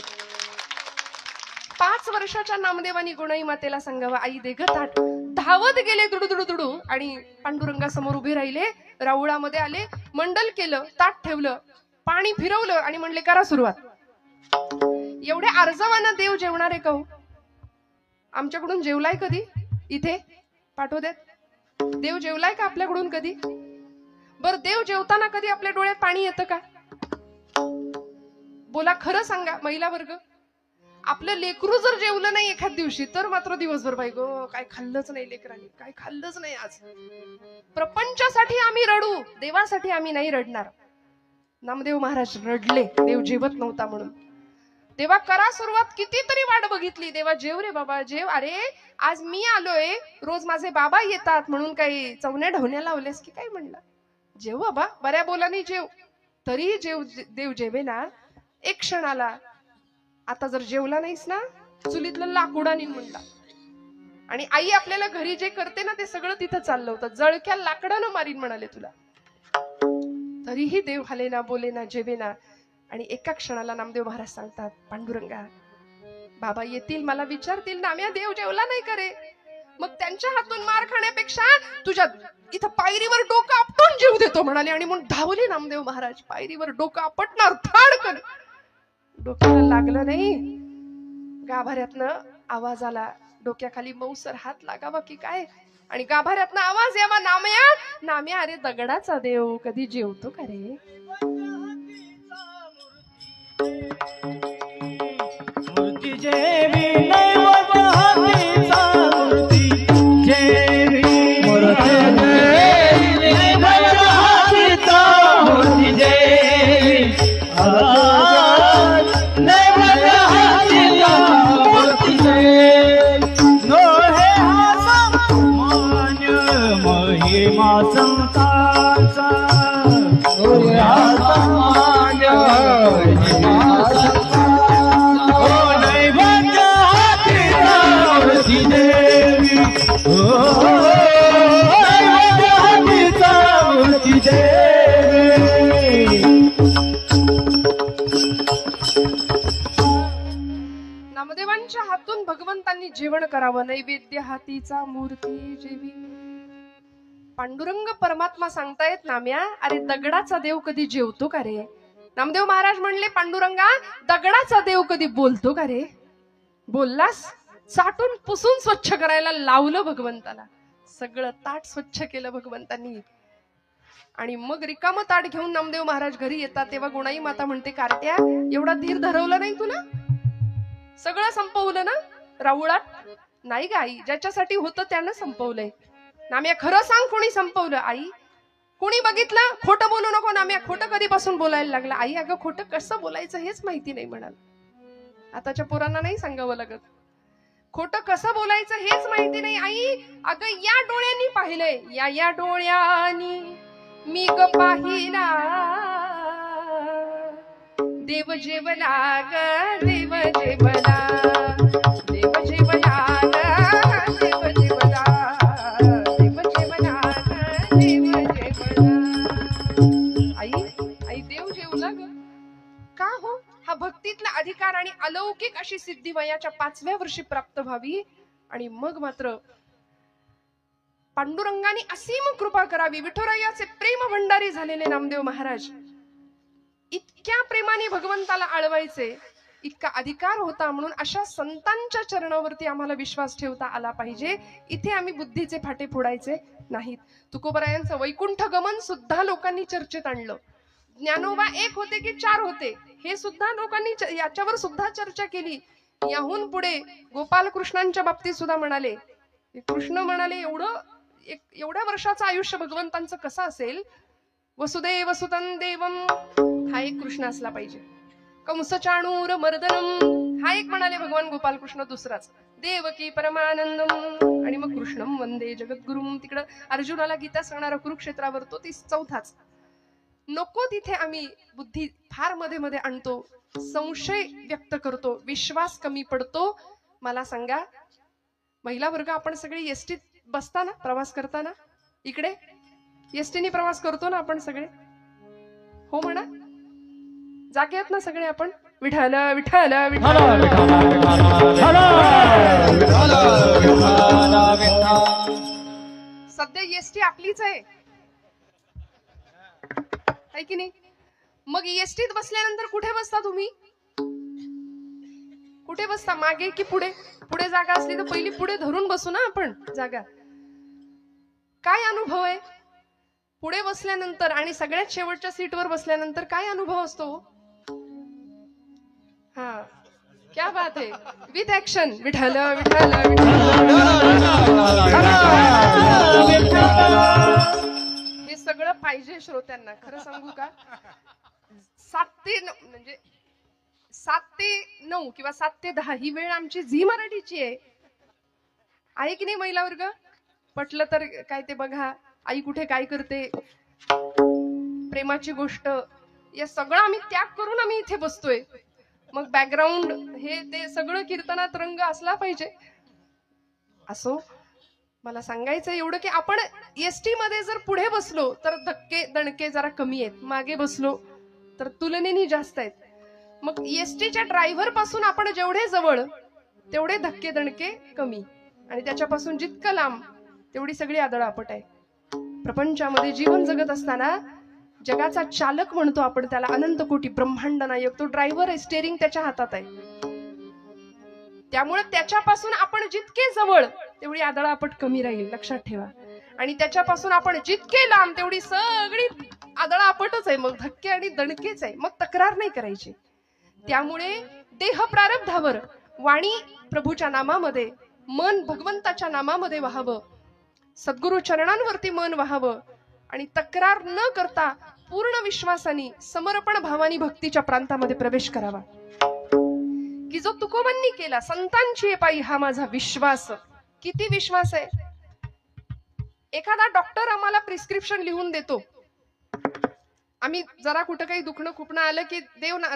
5 वर्षाच्या नामदेवानी गुणाई मातेला सांगावं, आई दे ग ताट. धावत गेले दुडू दुडू दुडू आणि पांडुरंगासमोर उभे राहिले, राऊळामध्ये आले, मंडल केलं, ताट ठेवलं, पाणी फिरवलं आणि म्हणले, करा सुरुवात. एवढे आर्जवानं देव जेवणार आहे का हो? आमच्याकडून जेवलाय कधी? इथे पाठवू देत. देव जेवलाय का आपल्याकडून कधी? बर, देव जेवताना कधी आपल्या डोळ्यात पाणी येतं का? बोला, खरं सांगा महिला वर्ग. आपलं लेकरू जर जेवलं नाही एखाद दिवशी तर मात्र दिवसभर बाई गो, काय खाल्लंच नाही लेकरांनी, काय खाल्लंच नाही आज. प्रपंचासाठी आम्ही रडू, देवासाठी आम्ही नाही रडणार. नामदेव महाराज रडले देव जेवत नव्हता म्हणून. देवा करा सुरुवात, कितीतरी वाट बघितली, देवा जेव रे बाबा जेव. अरे आज मी आलोय, रोज माझे बाबा येतात म्हणून काही चवण्या ढवण्या लावल्यास की काय? म्हणलं जेव बाबा, बऱ्या बोलाने जेव. तरीही जेव, देव जेवे ना एक क्षणाला. आता जर जेवला नाहीस ना, चुलीतलं लाकूडाने म्हणला. आणि आई आपल्याला घरी जे करते ना ते सगळं तिथं चाललं होतं. जळक्या लाकडानं मारीन म्हणाले तुला. तरीही देव हाले ना, बोले ना, जेवे ना. आणि एका क्षणाला नामदेव महाराज सांगतात, पांडुरंगा बाबा येतील, मला विचारतील, नाम्या देव जेवला नाही करे? मग त्यांच्या हातून मार खाण्यापेक्षा तुझ्या इथं पायरीवर डोकं आपटून जीव देतो म्हणाले. आणि म्हणून धावले नामदेव महाराज, पायरीवर डोकं आपटणार, थाडकन. डोक्याला लागलं नाही, गाभाऱ्यातनं आवाज आला, डोक्याखाली मऊसर हात लागावा की काय. आणि गाभाऱ्यातनं आवाज यावा, नाम्या नाम्या, अरे दगडाचा देव कधी जेवतो का रे? मूर्ती जेवी नैवत हातीचा, मूर्ती जेवी मूर्ती जेवी नैवत हातीचा, मूर्ती जेवी नैवत हातीचा, मूर्ती जेवी नो हे हा मान्य महिमा संतांचा, नो हे हा हातीचा मूर्ती देवी. नामदेवांच्या हातून भगवंतांनी जेवण करावं. नैवेद्य हातीचा मूर्ती जेवी. पांडुरंग परमात्मा सांगतायत नाम्या, अरे दगडाचा देव कधी जेवतो का रे? नामदेव महाराज म्हणले, पांडुरंगा दगडाचा देव कधी बोलतो का रे? बोललास? चाटून पुसून स्वच्छ करायला लावलं भगवंताला. सगळं ताट स्वच्छ केलं भगवंतांनी. आणि मग रिकामं ताट घेऊन नामदेव महाराज घरी येतात. तेव्हा गुणाई माता म्हणते, कार्ट्या एवढा धीर धरवलं नाही तुला? सगळं संपवलं ना राऊळात? नाही ग आई, ज्याच्यासाठी होतं त्यानं संपवलंय. नाम्या खरं सांग, कोणी संपवलं? आई कोणी बघितलं? खोटं बोलू नको नाम्या. खोटं कधीपासून बोलायला लागला? आई अगं खोटं कसं बोलायचं हेच माहिती नाही म्हणाल. आताच्या पोरांना नाही सांगावं लागत. खोटं कसं बोलायचं हेच माहिती नाही. आई अगं या डोळ्यांनी पाहिलंय, या डोळ्यांनी मी ग पाहिला देव जेवला ग, देव जेवला, देव जेवला ग, देव जेवला, देव जेवला ग, देव जेवला. आई देव जेवला ग. का हो? हा भक्तीतला अधिकार आणि अलौकिक अशी सिद्धी वयाच्या 5व्या वर्षी प्राप्त व्हावी. आणि मग मात्र पांडुरंगाने असीम कृपा करावी. विठुरायाचे प्रेम भंडारी झालेले नामदेव महाराज इतक्या प्रेमाने भगवंताला आळवायचे, इतका अधिकार होता. म्हणून अशा संतांच्या चरणावरती आम्हाला विश्वास ठेवता आला पाहिजे. इथे आम्ही बुद्धीचे फाटे फोडायचे नाहीत. तुकोबरायांचं वैकुंठ गमन सुद्धा लोकांनी चर्चेत आणलं. ज्ञानोबा एक होते की 4 होते हे सुद्धा लोकांनी याच्यावर सुद्धा चर्चा केली. याहून पुढे गोपाल कृष्णांच्या बाबतीत सुद्धा म्हणाले, कृष्ण म्हणाले एवढ्या वर्षाचं आयुष्य भगवंतांचं कसं असेल? वसुदेव सुतं देवम हा एक कृष्ण असला पाहिजे. कंस चाणूर मर्दनम हा एक म्हणाले भगवान गोपाल कृष्ण. दुसराच देवकी परमानंदम आणि मग कृष्णम वंदे जगद्गुरुम. तिकडं अर्जुनाला गीता सांगणारा कुरुक्षेत्रावर तो 4थाच. नको तिथे आम्ही बुद्धी फार मध्ये मध्ये आणतो, संशय व्यक्त करतो, विश्वास कमी पडतो. मला सांगा, महिला वर्ग आपण सगळे एसटीत बसताना प्रवास करताना इकडे एसटीने प्रवास करतो ना आपण सगळे? हो म्हणा. जागे आहेत ना सगळे आपण? विठ्ठल विठ्ठल विठ्ठल. सध्या एसटी आपलीच आहे की नाही? मग एसटीत बसल्यानंतर कुठे बसता तुम्ही? कुठे बसता? मागे की पुढे? पुढे जागा असली तर पहिली पुढे धरून बसू ना आपण जागा. काय अनुभव आहे पुढे बसल्यानंतर आणि सगळ्यात शेवटच्या सीटवर बसल्यानंतर? काय अनुभव असतो? हा, क्या बात है. With action. विठ्ठल विठ्ठल हे सगळं पाहिजे श्रोत्यांना. खरं सांगू का, 7 ते 9 म्हणजे 7 ते 9 किंवा 7 ते 10 ही वेळ आमची झी मराठीची आहे की नाही महिला वर्ग? पटलं तर काय ते बघा. आई कुठे काय करते, प्रेमाची गोष्ट, या सगळं आम्ही त्याग करून आम्ही इथे बसतोय. मग बॅकग्राऊंड हे ते सगळं कीर्तनात रंग असला पाहिजे. असो, मला सांगायचं एवढं की आपण एसटी मध्ये जर पुढे बसलो तर धक्के दणके जरा कमी आहेत, मागे बसलो तर तुलनेने जास्त आहेत. मग एसटीच्या ड्रायव्हर पासून आपण जेवढे जवळ तेवढे धक्के दणके कमी, आणि त्याच्यापासून जितकं लांब तेवढी सगळी आदळआपट आहे. प्रपंचामध्ये जीवन जगत असताना जगाचा चालक म्हणतो आपण त्याला, अनंत कोटी ब्रह्मांड नायक, तो ड्रायव्हर आहे, स्टेअरिंग त्याच्या हातात आहे. त्यामुळे त्याच्यापासून आपण जितके जवळ तेवढी आदळआपट कमी राहील, लक्षात ठेवा. आणि त्याच्यापासून आपण जितके लांब तेवढी सगळी आदळआपटच आहे, मग धक्के आणि दणकेच आहे, मग तक्रार नाही करायची. त्यामुळे देह प्रारब्धावर वाणी प्रभूच्या नामामध्ये, मन भगवंताच्या नामामध्ये व्हावं, सद्गुरु चरणांवरती मन व्हावं आणि तक्रार न करता पूर्ण विश्वासाने समर्पण भावानी भक्तीच्या प्रांतामध्ये प्रवेश करावा, की जो तुकोबांनी केला. संतांची पायी हा माझा विश्वास. किती विश्वास आहे? एखादा डॉक्टर आम्हाला प्रिस्क्रिप्शन लिहून देतो, आम्ही जरा कुठं काही दुखणं खुपणं आलं की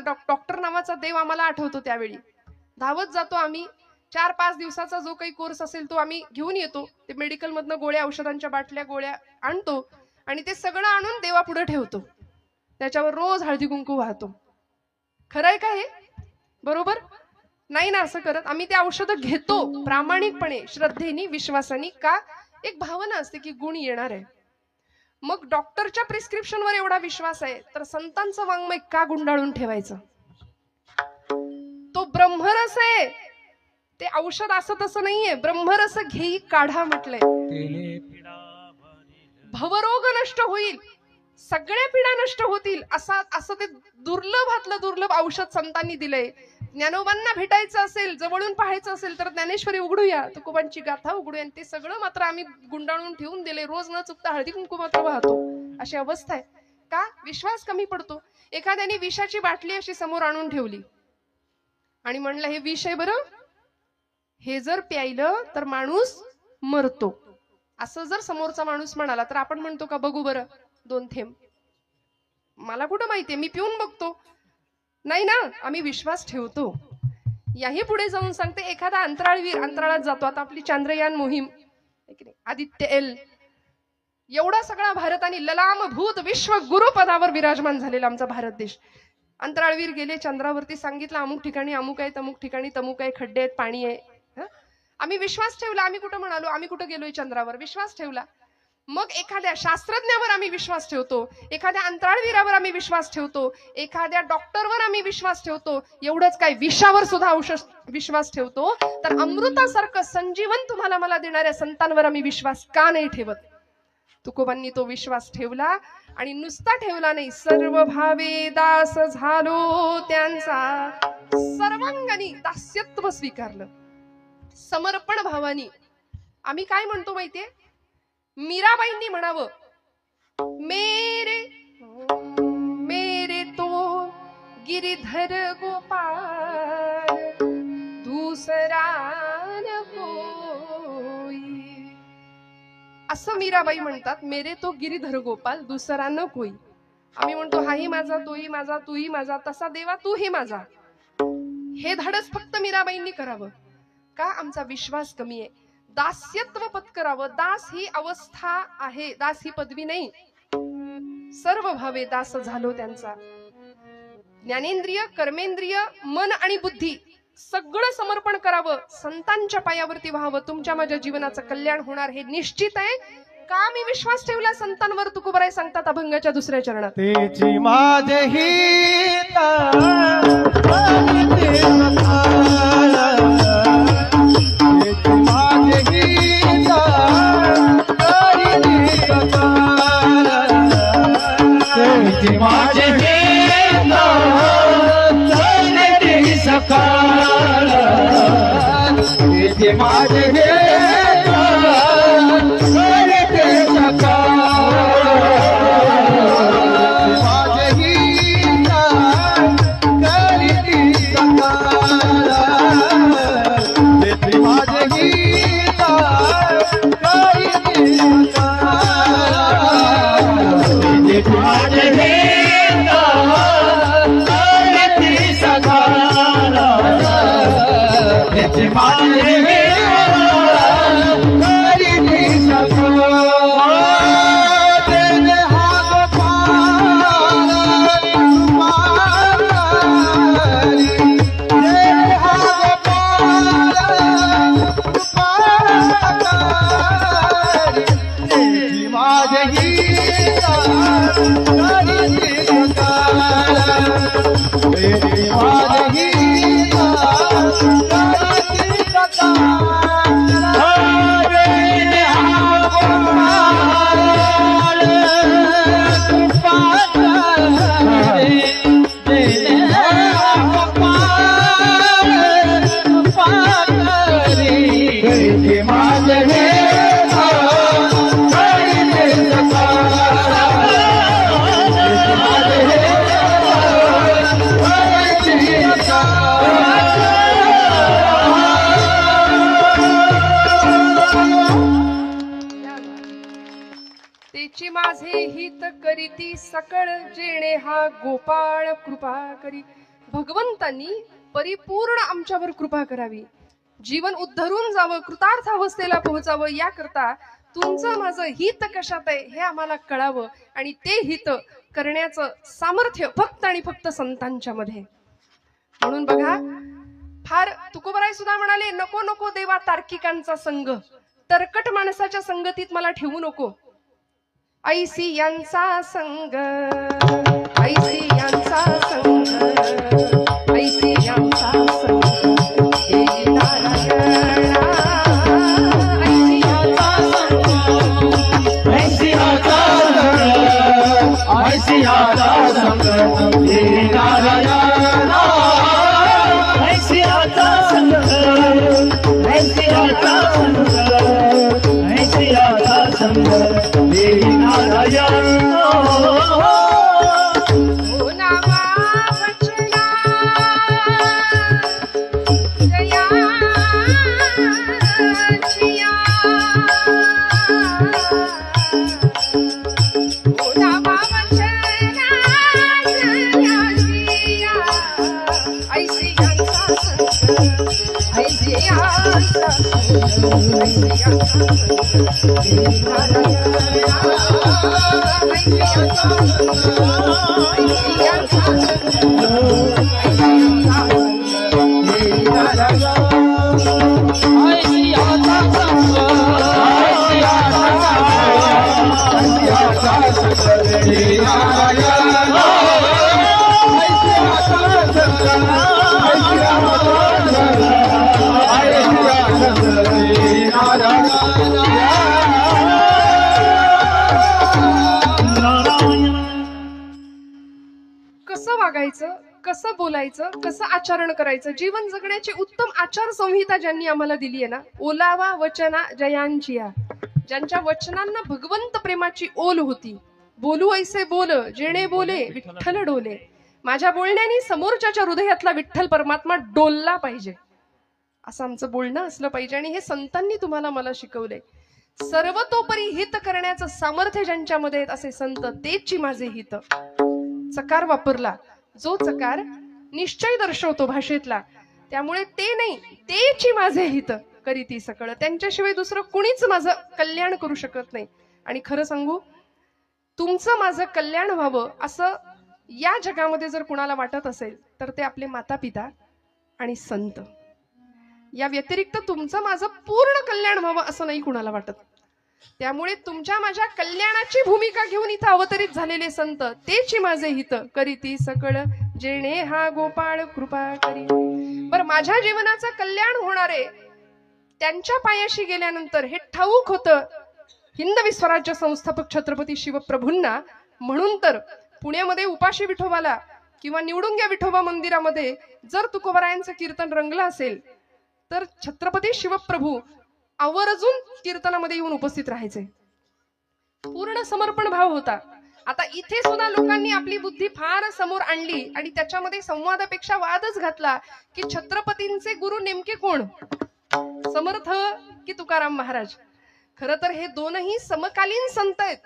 डॉक्टर नावाचा देव आम्हाला आठवतो, त्यावेळी धावत जातो आम्ही, 4-5 दिवसाचा जो काही कोर्स असेल तो आम्ही घेऊन येतो. ते मेडिकल मधनं गोळ्या, औषधांच्या बाटल्या, गोळ्या आणतो आणि ते सगळं आणून देवापुढे ठेवतो. त्याच्यावर रोज हळदी कुंकू वाहतो. खरंय का हे? बरोबर नाही ना? असं करत आम्ही ते औषधं घेतो प्रामाणिकपणे, श्रद्धेने, विश्वासाने. का? एक भावना असते की गुण येणार आहे. मग डॉक्टरच्या प्रिस्क्रिप्शनवर एवढा विश्वास आहे तर संतांचं वाङ्मय का गुंडाळून ठेवायचं? तो ब्रह्मरस आहे. ते औषध असं तसं नाहीये. ब्रह्मरस घेई काढा म्हटलंय. भवरोग नष्ट होईल, सगळ्या पीडा नष्ट होतील असं ते दुर्लभातलं दुर्लभ औषध संतांनी दिलंय. ज्ञानोबांना भेटायचं असेल, जवळून पाहायचं असेल तर ज्ञानेश्वरी उघडूया, तुकोबांची गाथा उघडूया. ते सगळं मात्र आम्ही गुंडाळून ठेवून दिले. रोज न चुकता हळदी कुंकू मात्र वाहतो. अशी अवस्था आहे. का? विश्वास कमी पडतो. एखाद्याने विषाची बाटली अशी समोर आणून ठेवली आणि म्हणलं हे विष आहे बरं, हे जर प्यायलं तर माणूस मरतो, असं जर समोरचा माणूस म्हणाला तर आपण म्हणतो का बघू बरं 2 थेंब? मला कुठं माहितीये, मी पिऊन बघतो. नाही ना, आम्ही विश्वास ठेवतो. याही पुढे जाऊन सांगते, एखादा अंतराळवीर अंतराळात जातो. आता आपली चांद्रयान मोहीम, आदित्य एल, एवढा सगळा भारत आणि ललामभूत विश्व गुरुपदावर विराजमान झालेला आमचा भारत देश. अंतराळवीर गेले चंद्रावरती, सांगितलं अमुक ठिकाणी अमुक आहे, तमुक ठिकाणी तमुक आहे, खड्डे आहेत, पाणी आहे. आम्ही विश्वास ठेवला. आम्ही कुठं म्हणालो आम्ही कुठं गेलोय चंद्रावर? विश्वास ठेवला. मग एखाद्या शास्त्रज्ञावर आम्ही विश्वास ठेवतो, एखाद्या अंतराळवीरावर आम्ही विश्वास ठेवतो, एखाद्या डॉक्टरवर आम्ही विश्वास ठेवतो. एवढंच काय, विषावर सुद्धा विश्वास ठेवतो. तर अमृतासारखं संजीवन तुम्हाला मला देणाऱ्या संतांवर आम्ही विश्वास का नाही ठेवत? तुकोबांनी तो विश्वास ठेवला आणि नुसता ठेवला नाही, सर्व भावे दास झालो त्यांचा, सर्वांगानी दास्यत्व स्वीकारलं, समर्पण भावानी. आम्ही काय म्हणतो माहितीये? मीराबाईंनी म्हणावं, मेरे मेरे तो गिरिधर गोपाल दूसरा न कोई. असं मीराबाई म्हणतात, मेरे तो गिरिधर गोपाल दुसरा न कोई. आम्ही म्हणतो हाही माझा, तोही माझा, तूही माझा, तसा देवा तूही माझा. हे धाडस फक्त मीराबाईंनी करावं. का? आमचा विश्वास कमी आहे. दास्यत्व पत्करावं. दास ही अवस्था आहे, दास ही पदवी नाही. सर्व भावे दास झालो त्यांचा. ज्ञानेंद्रिय, कर्मेंद्रिय, मन आणि बुद्धी सगळं समर्पण करावं, संतांच्या पायावरती व्हावं. तुमच्या माझ्या जीवनाचं कल्याण होणार हे निश्चित आहे. का? मी विश्वास ठेवला संतांवर. तुकोबाराय सांगतात अभंगाच्या 2ऱ्या चरणात, तेची माझे हित माझे सकाळ, माझे माझे हित करीती सकळ जेणे हा गोपाळ कृपा करी. भगवंतांनी परिपूर्ण आमच्यावर कृपा करावी. जीवन उद्धरून जावं, कृतार्थ अवस्थेला पोहोचावं, याकरता तुमचं माझं हित कशात आहे हे आम्हाला कळावं आणि ते हित करण्याचं सामर्थ्य फक्त आणि फक्त संतांच्या मध्ये. म्हणून बघा, फार तुकोबराय सुद्धा म्हणाले, नको नको देवा तार्किकांचा संग, तरकट माणसाच्या संगतीत मला ठेवू नको. ऐसी यांचा संग, ऐसी यांचा संग, ऐसी यांचा संग, हे नारायणा, ऐसी यांचा संग, ऐसियाचा संग हे नारायणा, ऐसियाचा संग, ऐसियाचा संग, ऐसियाचा संग हे नारायणा. ओ नामा वचना जयाचिया, ओ नामा वचना जयाचिया, ऐसी यांचा संग, ऐसी यांचा संग, ऐसी यांचा संग हे नारायणा, ऐसी यांचा संग, ऐसी यांचा संग, ऐसी यांचा संग हे नारायणा. ऐसियाचा संग, ऐसियाचा संग हे नारायणा, ऐसियाचा संग, ऐसियाचा संग, ऐसियाचा संग हे नारायणा. कसं वागायचं, कसं बोलायचं, कसं आचरण करायचं, जीवन जगण्याची उत्तम आचार संहिता ज्यांनी आम्हाला दिली आहे ना, ओलावा वचना जयांचिया, ज्यांच्या वचनांना भगवंत प्रेमाची ओल होती. बोलू ऐसे बोल, जेणे बोले विठ्ठल डोले. माझ्या बोलण्याने समोरच्याच्या हृदयातला विठ्ठल परमात्मा डोलला पाहिजे, असं आमचं बोलणं असलं पाहिजे. आणि हे संतांनी तुम्हाला मला शिकवलंय. सर्वतोपरी हित करण्याचं सामर्थ्य ज्यांच्यामध्ये आहेत असे संत, तेची माझे हित. चकार वापरला, जो चकार निश्चय दर्शवतो भाषेतला, त्यामुळे ते नाही, तेची माझे हित करीती सकळ. त्यांच्याशिवाय दुसरं कुणीच माझं कल्याण करू शकत नाही. आणि खरं सांगू, तुमचं माझं कल्याण व्हावं असं या जगामध्ये जर कुणाला वाटत असेल तर ते आपले माता पिता आणि संत. या व्यतिरिक्त तुमचं माझं पूर्ण कल्याण व्हावं असं नाही कुणाला वाटत. त्यामुळे तुमच्या माझ्या कल्याणाची भूमिका घेऊन इथं अवतरित झालेले संत, तेची माझे हित करीती सकळ, जेणे हा गोपाळ कृपा करी. बरं, माझ्या जीवनाचं कल्याण होणारे त्यांच्या पायाशी गेल्यानंतर हे ठाऊक होतं हिंदवी स्वराज्य संस्थापक छत्रपती शिवप्रभूंना. म्हणून तर पुण्यामध्ये उपाशी विठोबाला किंवा निवडुंग्या विठोबा मंदिरामध्ये जर तुकोबरायांचं कीर्तन रंगलं असेल तर छत्रपती शिवप्रभू आवर्जून कीर्तनामध्ये येऊन उपस्थित राहायचे. पूर्ण समर्पण भाव होता. आता इथे सुद्धा लोकांनी आपली बुद्धी फार समोर आणली आणि त्याच्यामध्ये संवादापेक्षा वादच घातला की छत्रपतींचे गुरु नेमके कोण, समर्थ की तुकाराम महाराज. खरं तर हे दोनही समकालीन संत आहेत.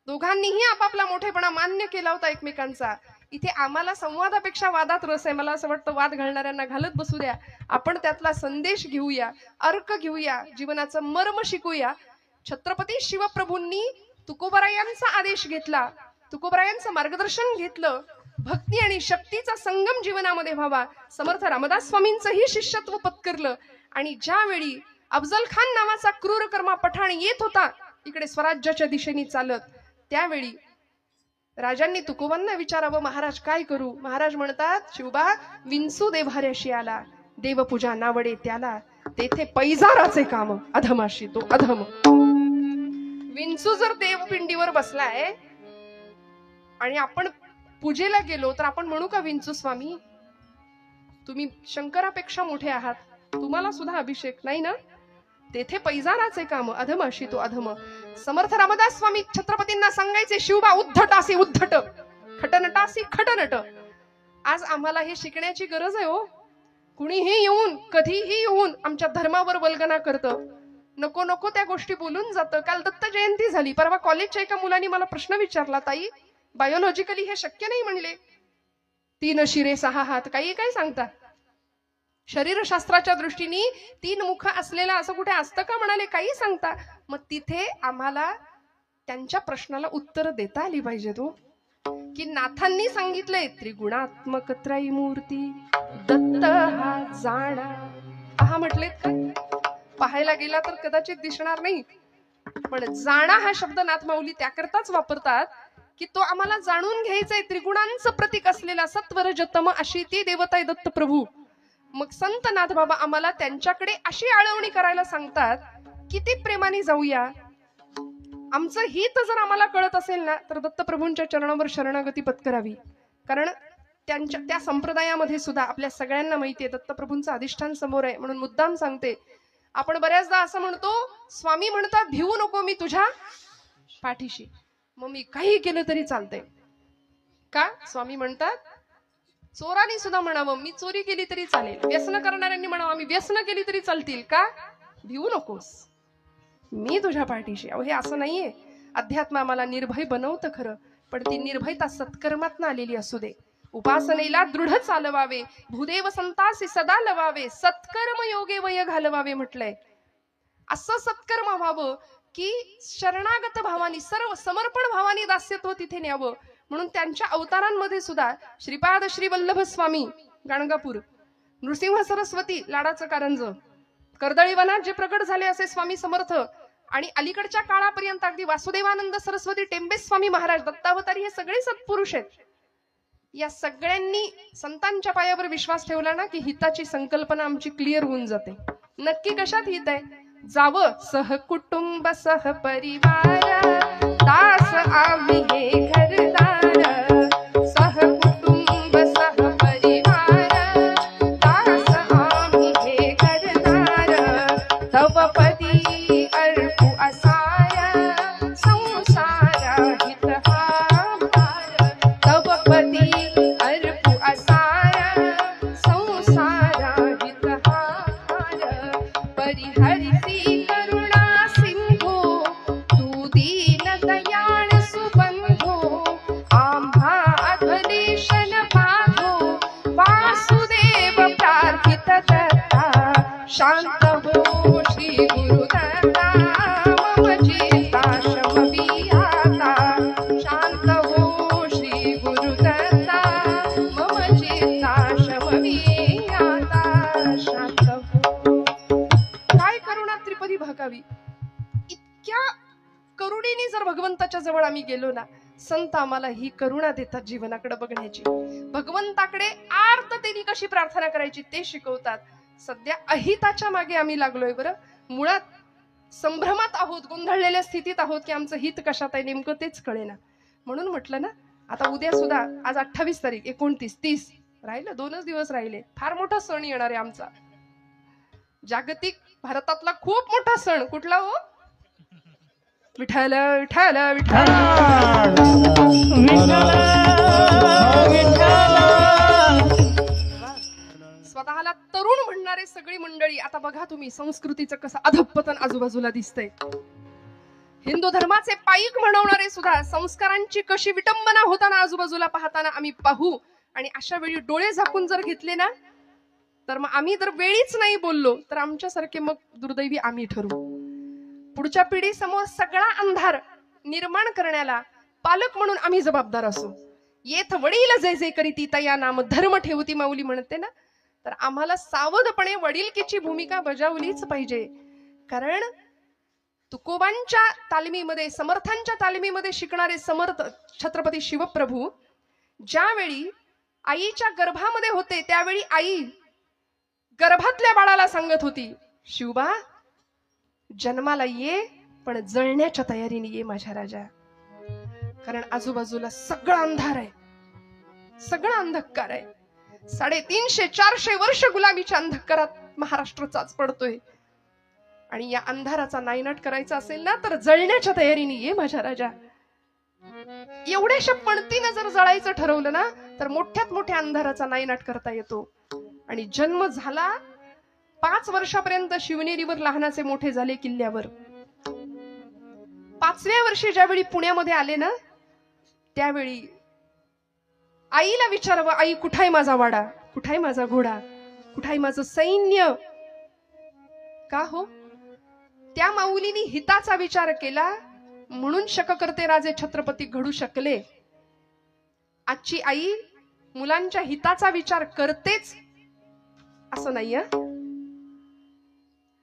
दोघांनीही आपापला मोठेपणा मान्य केला होता एकमेकांचा. इथे आम्हाला संवादापेक्षा वादात रस आहे. मला असं वाटतं वाद घालणाऱ्यांना घालत बसू द्या, आपण त्यातला संदेश घेऊया, अर्क घेऊया, जीवनाचं मर्म शिकूया. छत्रपती शिवप्रभूंनी तुकोबरायांचा आदेश घेतला, तुकोबरायांचं मार्गदर्शन घेतलं. भक्ती आणि शक्तीचा संगम जीवनामध्ये व्हावा. समर्थ रामदास स्वामींचंही शिष्यत्व पत्करलं. आणि ज्यावेळी अफजल खान नावाचा क्रूर कर्मा पठाण येत होता इकडे स्वराज्याच्या दिशेने चालत, त्यावेळी राजांनी तुकोबांना विचारावं, महाराज काय करू. महाराज म्हणतात, शिवबा विंचू देव्हाऱ्याशी आला, देवपूजा नावडे त्याला, तेथे पैजाराचे काम अधमाशी तो अधम. विंचू जर देवपिंडीवर बसलाय आणि आपण पूजेला गेलो तर आपण म्हणू का, विंचू स्वामी तुम्ही शंकरापेक्षा मोठे आहात, तुम्हाला सुद्धा अभिषेक नाही ना. तेथे पैजाराचे काम अधमाशी तो अधम. समर्थ रामदास स्वामी छत्रपतींना सांगायचे, शिवबा उद्धटासी उद्धट, खटनटासी खटनट. आज आम्हाला हे शिकण्याची गरज आहे हो. कुणीही येऊन कधीही येऊन आमच्या धर्मावर वल्गना करतं, नको नको त्या गोष्टी बोलून जातं. काल दत्त जयंती झाली, परवा कॉलेजच्या एका मुलाने मला प्रश्न विचारला, ताई बायोलॉजिकली हे शक्य नाही म्हणले, 3 शिरे 6 हात, काही काय सांगता. शरीरशास्त्राच्या दृष्टीने 3 मुख असलेला असं कुठे असतं का म्हणाले, काही सांगता. मग तिथे आम्हाला त्यांच्या प्रश्नाला उत्तर देता आली पाहिजे तो, की नाथांनी सांगितलंय त्रिगुणात्मक त्रयमूर्ती दत्त हा जाणा. पहा म्हटलेत का, पाहायला गेला तर कदाचित दिसणार नाही, पण जाणा हा शब्द नाथ माऊली त्याकरताच वापरतात की तो आम्हाला जाणून घ्यायचंय. त्रिगुणांचं प्रतीक असलेला सत्व रज तम अशी ती देवता आहे दत्त प्रभू. मग संत नाथ बाबा आम्हाला त्यांच्याकडे अशी आळवणी करायला सांगतात, किती प्रेमाने जाऊया. आमचं हित जर आम्हाला कळत असेल ना, तर दत्तप्रभूंच्या चरणावर शरणागती पत्करावी. कारण त्या संप्रदायामध्ये सुद्धा आपल्या सगळ्यांना माहितीये दत्तप्रभूंचं अधिष्ठान समोर आहे. म्हणून मुद्दाम सांगते, आपण बऱ्याचदा असं म्हणतो, स्वामी म्हणतात भिवू नको मी तुझ्या पाठीशी, मग मी काही केलं तरी चालतंय का. स्वामी म्हणतात चोरांनी सुद्धा म्हणावं मी चोरी केली तरी चालेल, व्यसन करणाऱ्यांनी म्हणावं आम्ही व्यसन केली तरी चालतील का, भिवू नकोस मी तुझ्या पाठीशी. अहो हे असं नाहीये. अध्यात्म आम्हाला निर्भय बनवतं खरं, पण ती निर्भयता सत्कर्मात आलेली असू दे. उपासनेला दृढ चालवावे, भूदेव संतासी सदा लवावे, सत्कर्म योगे वय घालवावे म्हटलंय. असं सत्कर्म व्हावं की शरणागत भावानी, सर्व समर्पण भावानी दास्यत्व तिथे न्यावं. म्हणून त्यांच्या अवतारांमध्ये सुद्धा श्रीपाद श्री वल्लभ स्वामी गाणगापूर, नृसिंह सरस्वती लाडाचं कारंज, कर्दळी वनात जे प्रकट झाले असे स्वामी समर्थ, आणि अलीकडच्या काळापर्यंत अगदी वासुदेवानंद सरस्वती टेंबे स्वामी महाराज दत्तावतारी, हे सगळे सत्पुरुष आहेत. या सगळ्यांनी संतांच्या पायावर विश्वास ठेवला ना की हिताची संकल्पना आमची क्लिअर होऊन जाते. नक्की कशात हित आहे. जावं सहकुटुंब सहपरिवार, दास आम्ही हे घरदार, सहकुटुंब सहपरिवार, दास आम्ही हे घरदार, तव पदी अर्पू असाया संसारा हित हा भार, तव पदी अर्पू असाया संसारा हित हा भार, परिहरिसी करुणा सिंधू तू दीन दयाळ सुबंधू, आम्हा अधलेशन बाधो वासुदेव प्रार्थित दत्ता, शांत हो श्री गुरुदत्ता मम चित्ता शमवी आता, शांत हो श्री गुरुदत्ता मम चित्ता शमवी आता, शांत हो. काय करुणा त्रिपदी भागावी. इतक्या करुणेने जर भगवंताच्या जवळ आम्ही गेलो ना, संत आम्हाला ही करुणा देतात जीवनाकडे बघण्याची. भगवंताकडे आर्ततेने कशी प्रार्थना करायची ते शिकवतात. सध्या अहिताच्या मागे आम्ही लागलोय बरं. मुळात संभ्रमात आहोत, गोंधळलेल्या स्थितीत आहोत की आमचं हित कशात आहे नेमकं तेच कळेना. म्हणून म्हटलं ना, आता उद्या सुद्धा, आज 28 तारीख, 29, 30 राहिलं, 2च दिवस राहिले. फार मोठा सण येणार आहे आमचा, जागतिक भारतातला खूप मोठा सण. कुठला हो. विठ्ठल विठ्ठल विठ्ठल स्वतःला तरुण म्हणणारे सगळी मंडळी. आता बघा तुम्ही संस्कृतीचं कसं अधपतन आजूबाजूला दिसतंय. हिंदू धर्माचे पाईक म्हणवणारे सुद्धा संस्कारांची कशी विटंबना होताना आजूबाजूला पाहताना आम्ही पाहू. आणि अशा वेळी डोळे झाकून जर घेतले ना, तर मग आम्ही जर वेळीच नाही बोललो तर आमच्यासारखे मग दुर्दैवी आम्ही ठरू. पुढच्या पिढी समोर सगळा अंधार निर्माण करण्याला पालक म्हणून आम्ही जबाबदार असू. येथ वडील जे जे करीती तया नाम धर्म ठेवती माऊली म्हणते ना, तर आम्हाला सावधपणे वडीलकीची भूमिका बजावलीच पाहिजे. कारण तुकोबांच्या तालमीमध्ये, समर्थांच्या तालमीमध्ये शिकणारे समर्थ छत्रपती शिवप्रभू ज्यावेळी आईच्या गर्भामध्ये होते, त्यावेळी आई गर्भातल्या बाळाला सांगत होती, शिवबा जन्माला ये पण जळण्याच्या तयारीने ये माझ्या राजा. कारण आजूबाजूला सगळा अंधार आहे, सगळा अंधकार आहे. 350-400 वर्ष गुलामीच्या अंधकारात महाराष्ट्र चाच पडतोय. आणि या अंधाराचा नायनाट करायचा असेल ना, तर जळण्याच्या तयारीने ये माझ्या राजा. एवढ्याशा पणतीनं जर जळायचं ठरवलं ना, तर मोठ्यात मोठ्या अंधाराचा नायनाट करता येतो. आणि जन्म झाला, 5 वर्षापर्यंत शिवनेरीवर लहानाचे मोठे झाले किल्ल्यावर. 5व्या वर्षी ज्यावेळी पुण्यामध्ये आले ना, त्यावेळी आईला विचारावं, आई कुठाय माझा वाडा, कुठाय माझा घोडा, कुठाय माझं सैन्य? का हो? त्या माऊलीने हिताचा विचार केला म्हणून शककर्ते राजे छत्रपती घडू शकले. आजची आई मुलांच्या हिताचा विचार करतेच असं नाहीये.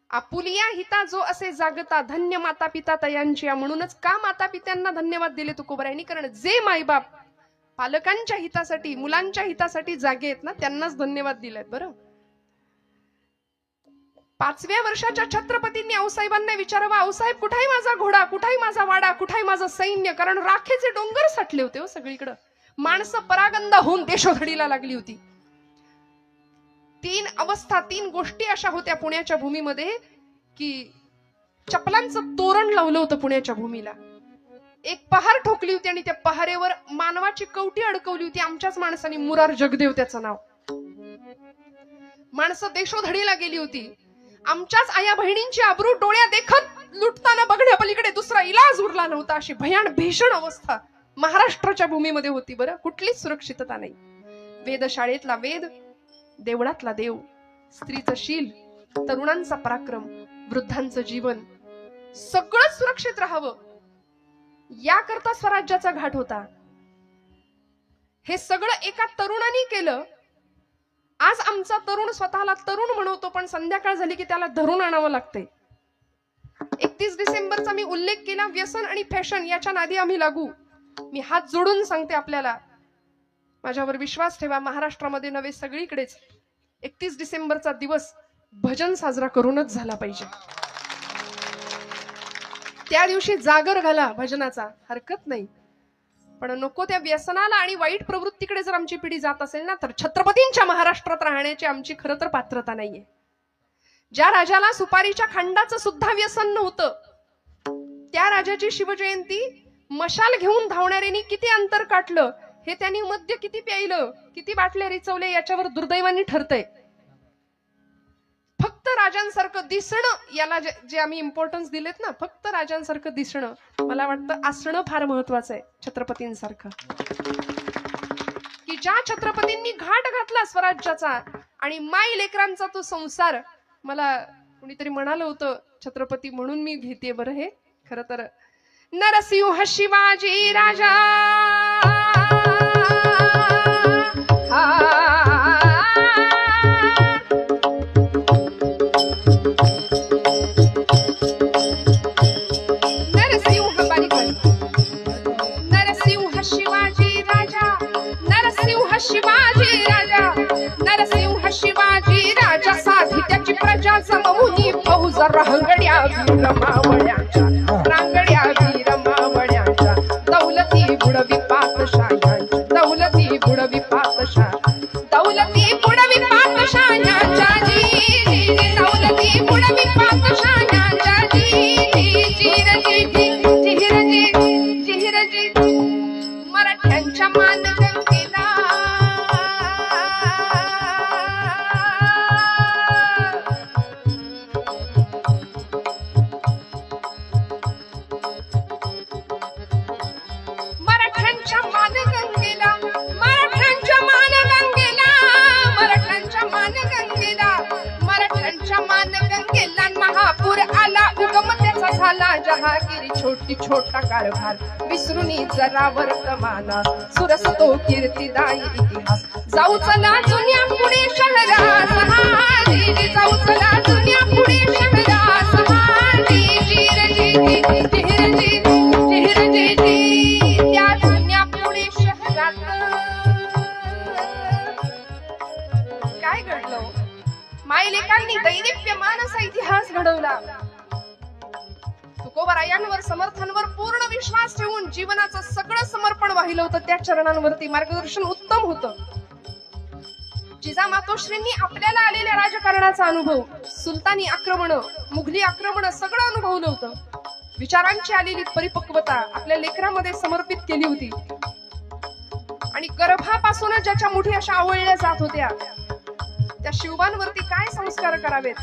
आपुलिया हिता जो असे जागता, धन्य माता पिता तयांची. म्हणूनच का माता पित्यांना धन्यवाद दिले तुकोबरायांनी? कारण जे माईबाप पालकांच्या हितासाठी, मुलांच्या हितासाठी जागे आहेत ना, त्यांनाच धन्यवाद दिलेत. बरं, 5व्या वर्षाच्या छत्रपतींनी आऊसाहेबांना विचारावं, आऊसाहेब कुठाय माझा घोडा, कुठाय माझा वाडा, कुठाय माझं सैन्य? कारण राखेचे डोंगर साठले होते हो सगळीकडे. माणसं परागंदा होऊन देशोधडीला लागली होती. 3 अवस्था, 3 गोष्टी अशा होत्या पुण्याच्या भूमीमध्ये की चपलांचं तोरण लावलं होतं पुण्याच्या भूमीला. एक पहार ठोकली होती आणि त्या पहारेवर मानवाची कवटी अडकवली होती. आमच्याच माणसाने, मुरार जगदेव त्याचं नाव. माणसं देशोधडीला गेली होती. आमच्याच आया बहिणींची आबरू डोळ्या देखत लुटताना बघण्यापलीकडे दुसरा इलाज उरला नव्हता. अशी भीषण अवस्था महाराष्ट्राच्या भूमीमध्ये होती. बरं, कुठलीच सुरक्षितता नाही. वेदशाळेतला वेद, देवळातला देव, स्त्रीचं शील, तरुणांचा पराक्रम, वृद्धांचं जीवन, सगळं सुरक्षित राहावं याकरता स्वराज्याचा घाट होता. हे सगळं एका तरुणाने केलं. आज आमचा तरुण स्वतःला तरुण म्हणवतो, पण संध्याकाळ झाली की त्याला धरून आणावं लागते. 31 डिसेंबरचा मी उल्लेख केला. व्यसन आणि फॅशन याच्या नादी आम्ही लागू. मी हात जोडून सांगते आपल्याला, माझ्यावर विश्वास ठेवा. महाराष्ट्रामध्ये नव्हे, सगळीकडेच 31 डिसेंबरचा दिवस भजन साजरा करूनच झाला पाहिजे. त्या दिवशी जागर घाला भजनाचा, हरकत नाही. पण नको त्या व्यसनाला आणि वाईट प्रवृत्तीकडे जर आमची पिढी जात असेल ना, तर छत्रपतींच्या महाराष्ट्रात राहण्याची आमची खरं तर पात्रता नाहीये. ज्या राजाला सुपारीच्या खांडाचं सुद्धा व्यसन नव्हतं, त्या राजाची शिवजयंती मशाल घेऊन धावणाऱ्यांनी किती अंतर काटलं, हे त्यांनी मद्य किती प्यायलं, किती बाटल्या रिचवले, याच्यावर दुर्दैवाने ठरतंय. फक्त राजांसारखं दिसणं, याला जे आम्ही इम्पॉर्टन्स दिलेत ना, फक्त राजांसारखं दिसणं, मला वाटतं असणं फार महत्वाचं आहे छत्रपतींसारखं. की ज्या छत्रपतींनी घाट घातला स्वराज्याचा आणि माई लेकरांचा तो संसार. मला कुणीतरी म्हणालं होतं छत्रपती म्हणून मी घेते. बरं, हे खरं तर नरसिंह शिवाजी राजा साधी त्याची प्रजा जमवून फौज रांगड्या वीर मावळ्यांच्या, रांगड्या वीर मावळ्यांच्या, दौलती बुडवी पातशाह्यांच्या, दौलती बुडवी पातशाह, दौलती बुडवी पातशाह्यांच्या जी, दौलती बुडवी पातशाह्यांच्या जी, मराठ्यांच्या मानगंगेला जहागिरी छोटी छोटा कारभार विसरून जरा वर्तमान सुरस तो कीर्तिदायी इतिहास. जाऊ चला जुन्या पुणे शहरास, जाऊ चला जुन्या पुणे शहरास, त्या जुन्या पुणे शहरात काय घडलं? मायलेकांनी दैदिप्यमान असा इतिहास घडवला. तुकोबरायांवर, समर्थांवर पूर्ण विश्वास ठेवून जीवनाचं सगळं समर्पण वाहिलं होतं. त्या चरणांवरती मार्गदर्शन उत्तम होतं. जिजामातोश्रींनी आपल्याला आलेल्या राजकारणाचा अनुभव, सुलतानी आक्रमण, मुघली आक्रमण सगळं अनुभवलं होतं. विचारांची आलेली परिपक्वता आपल्या लेकरामध्ये समर्पित केली होती. आणि गर्भापासूनच ज्याच्या मुठी अशा आवळल्या जात होत्या, त्या शिवबांवरती काय संस्कार करावेत.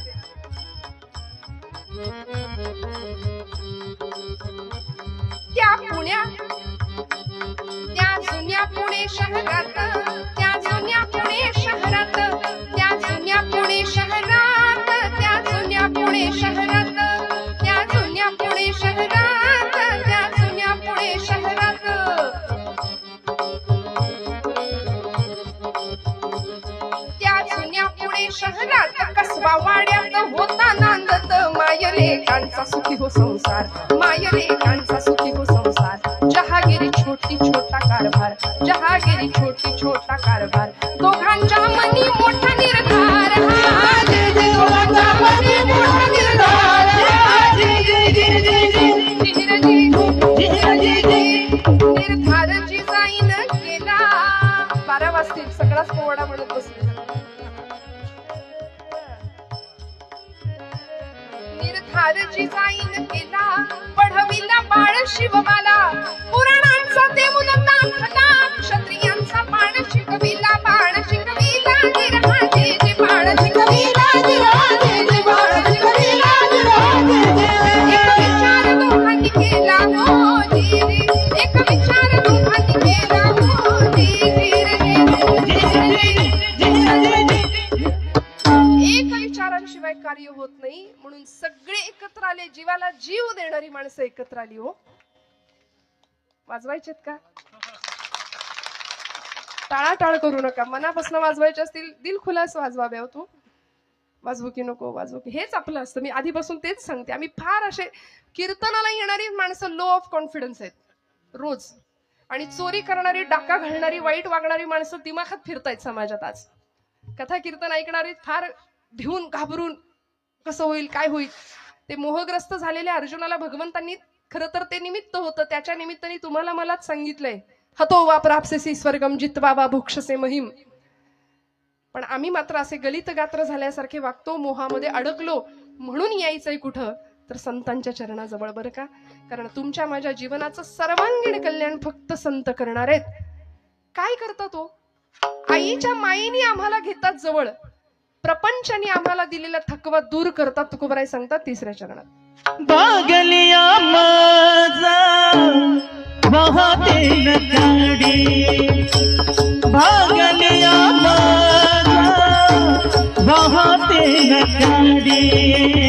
त्या जुन्या पुणे शहरात, त्या जुन्या पुणे शहरात, त्या जुन्या पुणे शहरात, त्या जुन्या पुणे शहरात. त्या जुन्या पुणे शहरात कसबा वाड्यात होता नांदत मायलेकांचा सुखी हो संसार, मायलेकांचा सुखी हो संसार. जहागिरी छोटी छोटा कारभार, जहागिरी छोटी छोटा कारभार. दोघांच्या मनी मोठा निर्धार, हा जय जय. दोघांच्या मनी मोठा निर्धार, हा जय जय जय जय जय. निर्धार जिजाईन केला. 12 वाजतील, सगळाच पोवाडा म्हणत बसले. निर्धार जिजाईन केला, पढविला बाळ शिवबाला. पुराणांचा देऊन दाखला, क्षत्रियांचा बाण शिकविला, बाण शिकविला. निर्हाजे जे बाण शिकविला, निर्हाजे जे बाण शिकविला, निर्हाजे जे. एक विचार दोघांनी केला, हो जी रे. एक विचार दोघांनी केला, हो जी रे रे. एक विचारांशिवाय कार्य होत नाही, म्हणून सगळे एकत्र आले. जीवाला जीव देणारी माणसं एकत्र आली. हो, वाजवायचेत का? टाळाटाळ करू नका, मनापासून वाजवायचे असतील दिल खुलास वाजवावे. हो, तू वाजवू की नको वाजवू की, हेच आपलं असतं. मी आधीपासून तेच सांगते. आम्ही फार असे कीर्तनाला येणारी माणसं लो ऑफ कॉन्फिडन्स आहेत रोज, आणि चोरी करणारी, डाका घालणारी, वाईट वागणारी माणसं दिमाखात फिरतायत समाजात आज. कथा कीर्तन ऐकणारी फार भिवून घाबरून कसं होईल काय होईल. ते मोहग्रस्त झालेल्या अर्जुनाला भगवंतांनी खरं तर ते निमित्त होतं, त्याच्या निमित्ताने तुम्हाला मलाच सांगितलंय, हतो वा प्राप्सेसी स्वर्गम जित्वा वा भोक्षसे महिम. पण आम्ही मात्र असे गलित गात्र झाल्यासारखे वागतो, मोहामध्ये अडकलो. म्हणून यायचंय कुठं तर संतांच्या चरणाजवळ, बरं का. कारण तुमच्या माझ्या जीवनाचं सर्वांगीण कल्याण फक्त संत करणार आहेत. काय करता तो? आईच्या मायेने आम्हाला घेतात जवळ, प्रपंचाने आम्हाला दिलेला थकवा दूर करतात. तुकोबराय सांगतात 3ऱ्या चरणात, भागलिया माझा वाहते नदी, भागलिया माझा वाहते नदी.